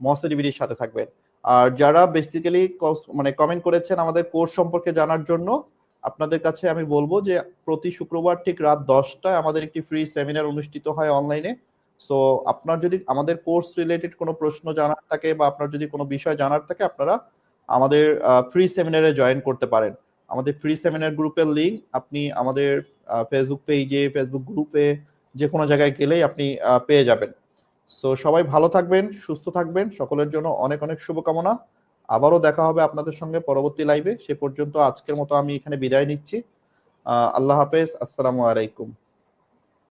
মসএডিবিডির সাথে থাকবেন। আর যারা বেসিক্যালি মানে কমেন্ট করেছেন আমাদের কোর্স সম্পর্কে জানার জন্য, আপনাদের কাছে আমি বলবো যে প্রতি শুক্রবার ঠিক রাত 10টায় আমাদের একটি ফ্রি সেমিনার অনুষ্ঠিত হয় অনলাইনে। সো আপনার যদি আমাদের কোর্স রিলেটেড কোনো প্রশ্ন জানার থাকে বা আপনার যদি কোনো বিষয় জানার থাকে, আপনারা আমাদের ফ্রি সেমিনারে জয়েন করতে পারেন। আমাদের ফ্রি সেমিনার গ্রুপের লিঙ্ক আপনি আমাদের ফেসবুক পেজে, ফেসবুক গ্রুপে, যে কোনো জায়গায় গেলেই আপনি পেয়ে যাবেন। সো সবাই ভালো থাকবেন, সুস্থ থাকবেন, সকলের জন্য অনেক অনেক শুভকামনা। আবারও দেখা হবে আপনাদের সঙ্গে পরবর্তী লাইভে। সে পর্যন্ত আজকের মতো আমি এখানে বিদায় নিচ্ছি। আল্লাহ হাফেজ, আসসালামু আলাইকুম।